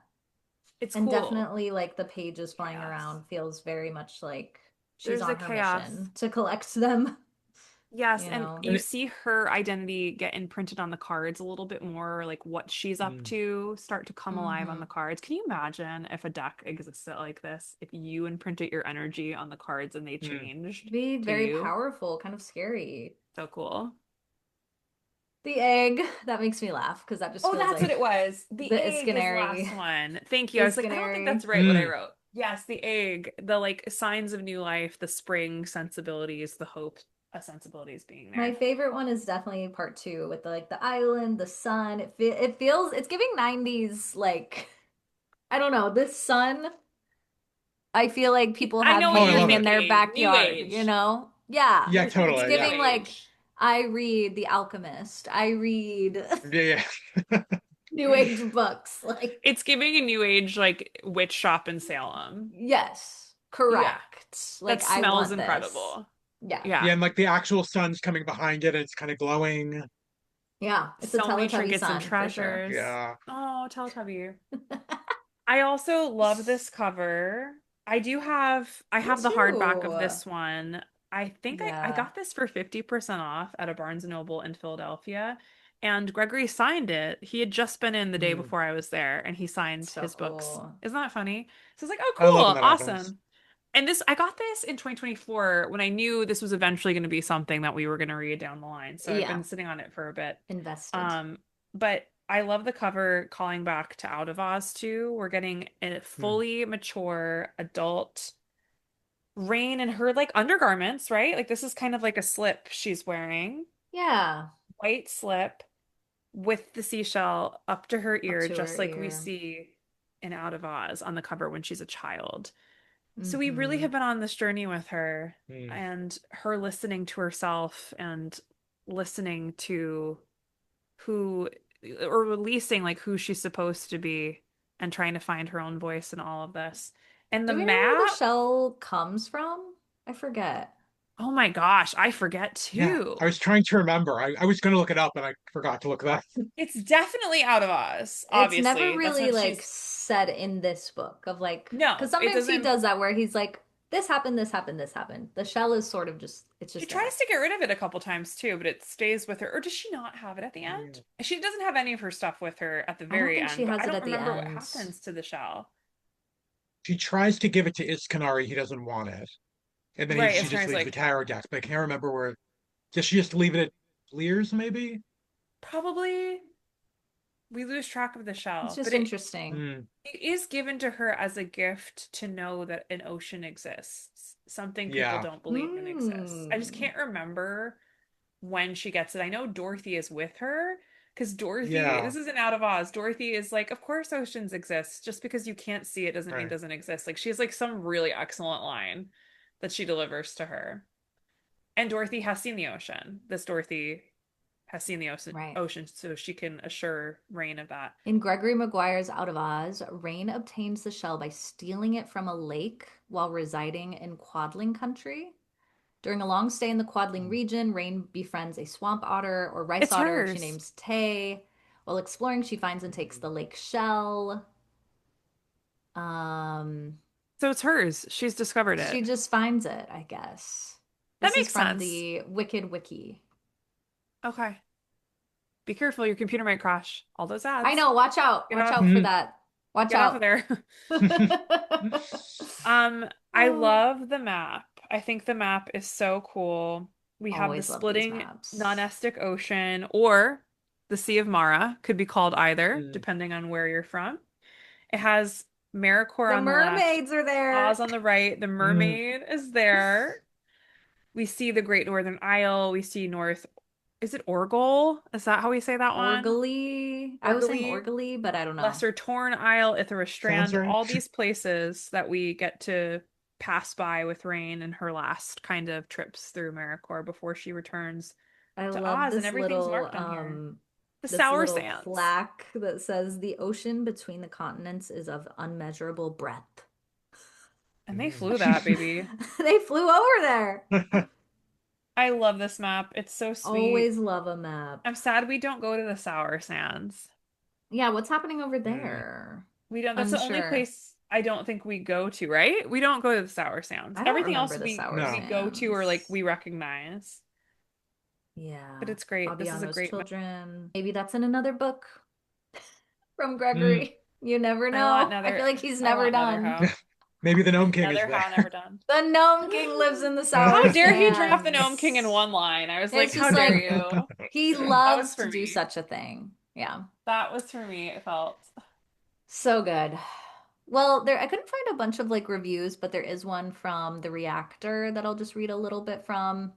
It's And cool. definitely like the pages flying Chaos. around feels very much like she's There's a on her chaos. mission to collect them, Yes, you and know. you see her identity get imprinted on the cards a little bit more, like what she's up Mm. to start to come alive on Hmm. the cards. Can you imagine if a deck existed like this? If you imprinted your energy on the cards and they Mm. changed Be to very you? powerful, kind of scary. So cool. The egg, that makes me laugh because that just Oh, feels that's what like it was. The the egg is the Iscanary. last one. Thank you. I was like, I don't think that's Iscanary. right what I Mm. wrote. Yes, the egg, the like signs of new life, the spring sensibilities, the hope of sensibilities being My there. favorite one is definitely part two with the like the island, the sun. It feels it's giving 90s like I don't know, this sun I feel like people I have know what Oh, I you're hanging love in it. their thinking. New backyard, you age. know? Yeah. Yeah, You're It's thinking totally. Yeah. new giving like age. I read The Alchemist. I read Yeah. New Age books. Like, It's giving a new age like witch shop in Salem. yes, Yeah. correct. That Like, I smells want this. incredible. Yeah. Yeah, Yeah. and like the actual sun's coming behind it and it's kind of glowing. Yeah. It's a So many Teletubby trinkets and sun for sure. treasures. Yeah. Oh, Teletubby. I also love this cover. I Me have the hardback of too. this one. I think I Yeah. got this for 50% off at a Barnes& and Noble in Philadelphia. And Gregory signed it. He had just been in the day Mm. before I was there and he signed So his books. cool. Isn't that funny? So I was like, oh, I love when cool, that happens. awesome. And this, I got this in 2024 when I knew this was eventually going to be something that we were going to read down the line. So I've Yeah. been sitting on it for a bit. Invested. Um, but I love the cover calling back to Out of Oz too. We're getting a Mm. fully mature adult Rain in her like undergarments, right? Like this is kind of like a slip she's wearing, Yeah. white slip with the seashell up to her Up ear, to her just like we ear. see in Out of Oz on the cover when she's a child. So we really Hmm. have been on this journey with her Mm. and her listening to herself and listening to who or releasing like who she's supposed to be and trying to find her own voice in all of this. And the Do we know where the map, shell comes from? I forget. oh my gosh, I forget Yeah. I too. was trying to remember. I was going to look it up and I forgot to look that. It's definitely Out of Oz, It's never obviously. That's really what like she's said in this book of like, because no, it sometimes he doesn't. does that where he's like, this happened, this happened, this happened. The shell is sort of just, it's She just tries there. to get rid of it a couple times too, but it stays with her. Or does she not have it at the end? Mm. She doesn't have any of her stuff with her at the I don't very think she end, but has I it don't at the remember what end. happens to the shell. She tries to give it to Iskanari. He doesn't want it. And then Right, she it's just kind of leaves the like tarot decks, but I can't remember where. Does she just leave it at Lear's, maybe? probably we lose track of the It's shell, just but it interesting. Mm. it is given to her as a gift to know that an ocean exists, something people Yeah. don't believe in exists. I just Hmm. can't remember when she gets it. I know Dorothy is with her because Dorothy, Yeah. this isn't Out of Oz. Dorothy is like, of course oceans exist. Just because you can't see it doesn't mean it Right. doesn't exist. Like she has like some really excellent line that she delivers to her. And Dorothy has seen the ocean. This Dorothy has seen the Right. ocean, so she can assure Rain of that. In Gregory Maguire's Out of Oz, Rain obtains the shell by stealing it from a lake while residing in Quadling country. During a long stay in the Quadling Mm. region, Rain befriends a swamp otter or rice It's otter she hers. names Tay. While exploring, she finds and takes the lake shell. Um, So it's hers. She's discovered she it. just finds it, I guess. That This is makes from sense. the Wicked Wiki. Okay. Be careful, your computer might crash. All those I ads. know, watch out. Get Watch off. out for Mm. that. Watch Get off of out. there. I Oh, love the map. I think the map is so cool. We have the always love these splitting maps. non-Estic Ocean or the Sea of Mara, could be called either, Mm. depending on where you're from. It has Maracoor The on the left, mermaids are there. Oz on the right. The Mm. mermaid is there. We see the Great Northern Isle. We see North. Is it Orgol? Is that how we say that one? Orgally. I was saying Orgally, Orgally, but I don't know. Lesser Torn Isle, Ithera Sounds Strand, right. all these places that we get to pass by with Rain and her last kind of trips through Maracoor before she returns I to love Oz, and everything's marked on here. The this sour little sands. plaque that says the ocean between the continents is of unmeasurable breadth. And they Mm. flew that, baby. They flew over there. I love this map. It's so sweet. Always love a map. I'm sad we don't go to the Sour Sands. Yeah, what's happening over Mm. there? We don't, that's the only Unsure. place I don't think we go to, right? We don't go to the Sour Sands. I don't Everything else remember the Sour we No. go to or like Sands. we recognize. But Yeah. it's great. This is a Fabiano's great map. children. Maybe that's in another book from Mm. Gregory. You never I want know. I another feel like he's I never want another done. hoe. Maybe the Gnome King is Another there. how never done. The Gnome King lives in the How Sour dare he drop the Gnome King in Sands. one line? I was like, It's how just dare like you? he That was loves to for do me. such a thing. Yeah. That was for me, it felt. So good. Well, there I couldn't find a bunch of like reviews, but there is one from the Reactor that I'll just read a little bit from.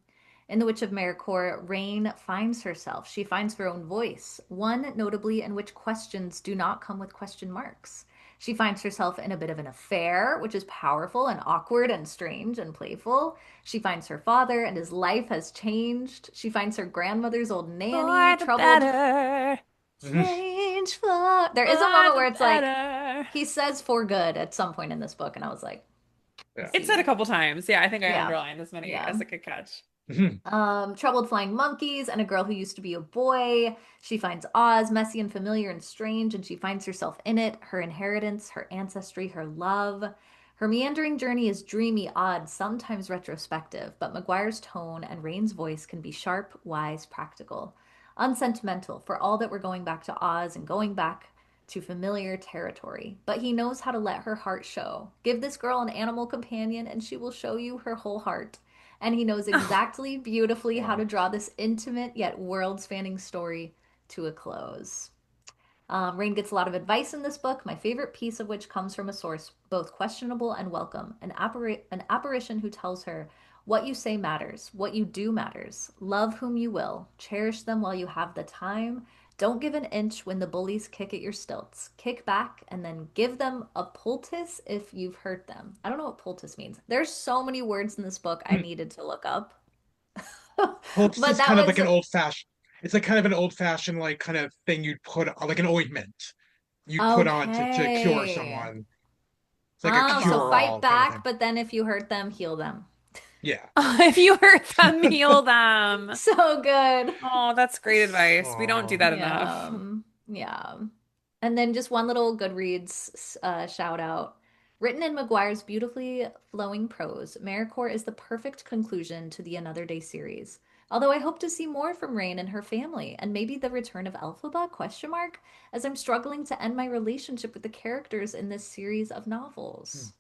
In The Witch of Maracoor, Rain finds herself. She finds her own voice, one notably in which questions do not come with question marks. She finds herself in a bit of an affair, which is powerful and awkward and strange and playful. She finds her father, and his life has changed. She finds her grandmother's old nanny, For the troubled. better. Change for. There is a For moment the where it's like, better. he says for good at some point in this book, and I was like, I Yeah. It said a see. couple times. Yeah, I think I Yeah. underlined as many Yeah. as I could catch. Troubled flying monkeys and a girl who used to be a boy. She finds Oz messy and familiar and strange, and she finds herself in it, her inheritance, her ancestry, her love. Her meandering journey is dreamy, odd, sometimes retrospective, but Maguire's tone and Rain's voice can be sharp, wise, practical, unsentimental for all that we're going back to Oz and going back to familiar territory. But he knows how to let her heart show. Give this girl an animal companion, and she will show you her whole heart, and he knows exactly beautifully how Oh. to draw this intimate yet world spanning story to a close. Rain gets a lot of advice in this book, my favorite piece of which comes from a source both questionable and welcome, an apparition who tells her, what you say matters, what you do matters. Love whom you will, cherish them while you have the time. Don't give an inch when the bullies kick at your stilts. Kick back and then give them a poultice if you've hurt them. I don't know what poultice means. There's so many words in this book I needed to look up. Well, it's But just that kind of like was an old fashioned. It's like kind of an old fashioned like kind of thing you'd put like an ointment you'd put on to cure okay. someone. It's like a Oh, so cure fight all kind of back, thing. but then if you hurt them, heal them. Yeah. If you hurt them, heal them. So good. Oh, that's great advice. We don't do Oh. that Yeah. enough. Yeah. And then just one little Goodreads shout out. Written in Maguire's beautifully flowing prose, Maracoor is the perfect conclusion to the Another Day series. Although I hope to see more from Rain and her family, and maybe the return of Elphaba, question mark, as I'm struggling to end my relationship with the characters in this series of novels.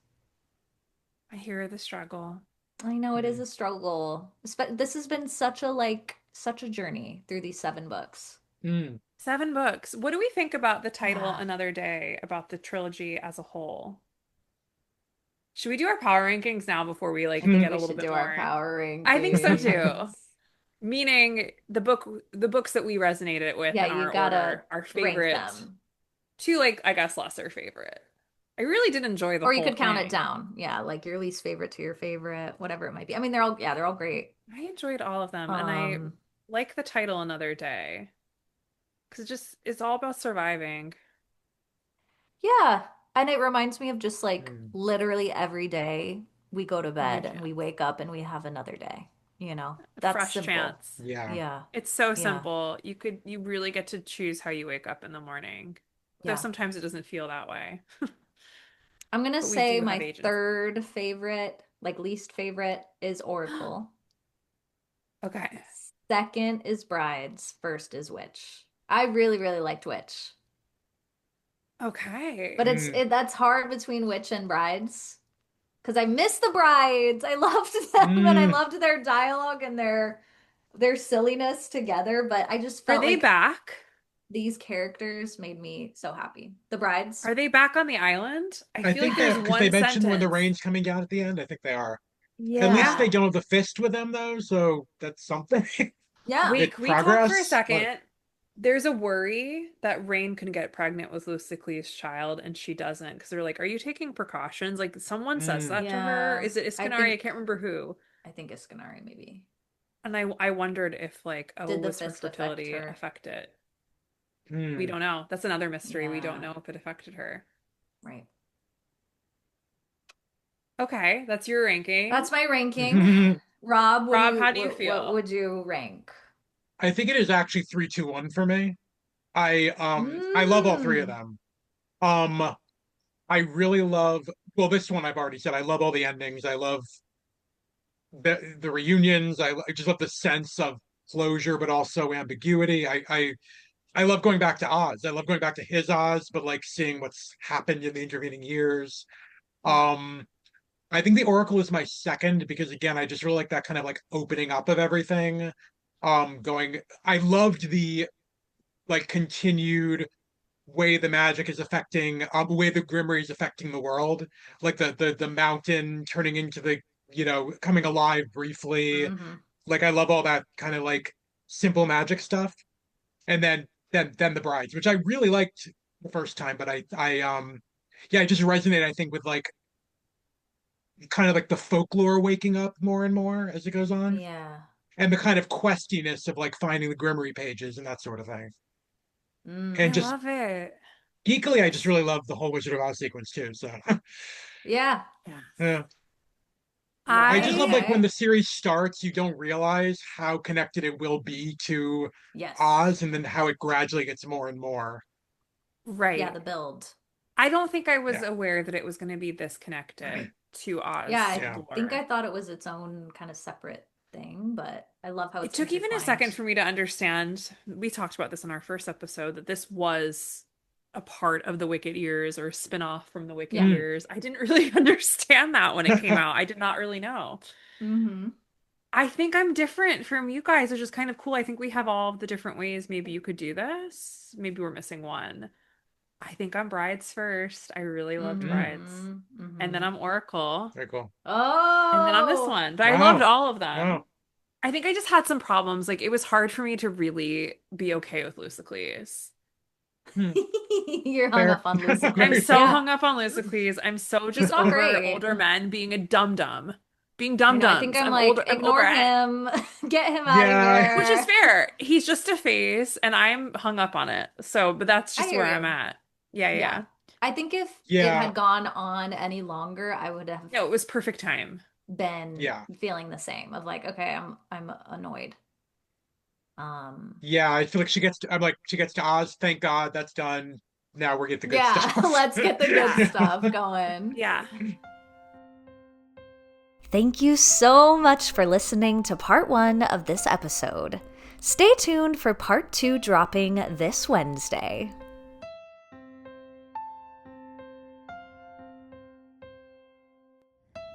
I hear the struggle. I know it is Hmm. a struggle. This has been such a journey through these 7 books. Mm. 7 books. What do we think about the title Yeah. Another Day, about the trilogy as a whole? Should we do our power rankings now before we I think get a we little should bit do our more? power I think so too. rankings. Meaning the books that we resonated with Yeah, in you our gotta order, our rank favorite them. to like I guess lesser favorite. I really did enjoy the Or you whole could count it thing. down. Yeah, like your least favorite to your favorite, whatever it might be. I mean, they're all great. I enjoyed all of them, and I Um, like the title Another Day because it's all about surviving. yeah. And it reminds me of just like Mm. literally every day we go to A new bed and we chance, wake up and we have another day. a That's fresh simple. chance. Yeah. Yeah. It's so Yeah. simple. You really get to choose how you wake up in the morning. Though Yeah. sometimes it doesn't feel that way. I'm gonna But we say do have my agency. third favorite, like least favorite, is Oracle. Okay. Second is Brides. First is Witch. I really, really liked Witch. Okay. But Mm. that's hard between Witch and Brides. Because I miss the Brides. I loved them and I Mm. loved their dialogue and their silliness together. But I just Are felt they like back? these characters made me so happy. The Brides. Are they back on the island? I I feel like think there they was because they one mentioned when the sentence. rain's coming down at the end. I think they are. At least they Yeah. don't have the fist with them though, so that's something. Yeah. Wait, It's can we talk for a progress, but second? There's a worry that Rain can get pregnant with Lucyclee's child and she doesn't because they're like, "Are you taking precautions?" Like someone says mm. that to her. Yeah. Is it I Iskanari? I think can't remember who. I think Iskanari maybe. And I wondered if like, oh, Did the was her fist affect fertility her? affect it? We Mm. don't know. That's another mystery. We don't Yeah. know if it affected her. Right. Okay, that's your ranking. That's my ranking. Rob, Rob, how do you what feel? would you rank? I think it is actually 3-2-1 for me. I love all three of Mm. them. Um I really love, well, this one I've already said. I love all the endings. I love the reunions. I just love the sense of closure, but also ambiguity. I love going back to Oz. I love going back to his Oz, but like seeing what's happened in the intervening years. Yeah. Um, I think the Oracle is my second because again, I just really like that kind of like opening up of everything. Going, I loved the like continued way the magic is affecting way the Grimmery is affecting the world, like the mountain turning into the, coming alive briefly. Hmm. Like I love all that kind of like simple magic stuff. And then the brides, which I really liked the first time, but I yeah, I just resonate, I think, with like kind of like the folklore waking up more and more as it goes on. Yeah. And the kind of questiness of like finding the Grimmery pages and that sort of thing. Mm. And I just love it. geekily, I just really love the whole Wizard of Oz sequence too. So Yeah. Yeah. yeah. I just love I like when Okay. the series starts, you don't realize how connected it will be to Yes. Oz, and then how it gradually gets more and more. Yeah, right. the build. I don't think I was Yeah, aware that it was going to be this connected to Yeah, Oz I yeah, think lore. I thought it was its own kind of separate thing, but I love how It it's took even a second intertwined. for me to understand. We talked about this in our first episode that this was a part of the Wicked Years or a spin-off from the Wicked Yeah. Mm. Years. I didn't really understand that when it came out. I did not really know. Mm-hmm. I think I'm different from you guys, which is kind of cool. I think we have all of the different ways maybe you could do this. Maybe we're missing one. I think I'm Brides first. I really loved Mm. Brides. Mm-hmm. And then Mm-hmm. I'm Oracle. Very cool. And then I'm this Oh, one. But I loved Wow. all of them. Wow. I think I just had some problems. Like it was hard for me to really be okay with Lucidicles. Hmm. you're hung Fair. up on I'm Lucidicles. Very so Yeah. hung up on Lucidicles. I'm so He's just not over great. older men being a dum-dum. Being I know. I think dum-dums. I'm I'm like, older. I'm over ignore it. him. Get him out of Yeah. Which is here. fair. He's just a face and I'm hung up on it. So, but that's I just hear where I'm you. at. Yeah, Yeah. yeah. I think if it Yeah. had gone on any longer, I would have No, it was perfect time. been Yeah. feeling the same of like, okay, I'm annoyed. Yeah. I feel like I'm like, she gets to Oz. Thank God that's done. Now we get the good Yeah, stuff. let's get the good Yeah. stuff going. Yeah. Thank you so much for listening to part 1 of this episode. Stay tuned for part 2 dropping this Wednesday.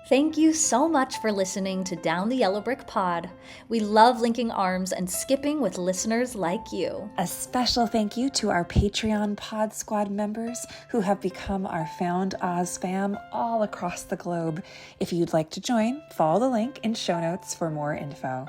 Thank you so much for listening to Down the Yellow Brick Pod. We love linking arms and skipping with listeners like you. A special thank you to our Patreon Pod Squad members who have become our Found Oz fam all across the globe. If you'd like to join, follow the link in show notes for more info.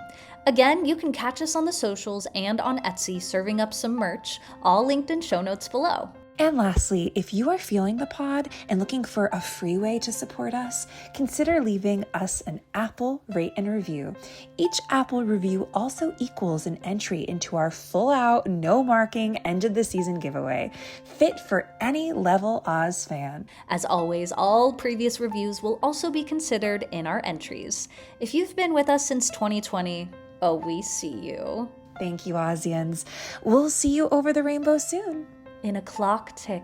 Again, you can catch us on the socials and on Etsy serving up some merch, all linked in show notes below. And lastly, if you are feeling the pod and looking for a free way to support us, consider leaving us an Apple rate and review. Each Apple review also equals an entry into our full-out, no marking, end of the season giveaway, fit for any level Oz fan. As always, all previous reviews will also be considered in our entries. If you've been with us since 2020, oh, we see you. Thank you, Ozians. We'll see you over the rainbow soon. In a clock tick.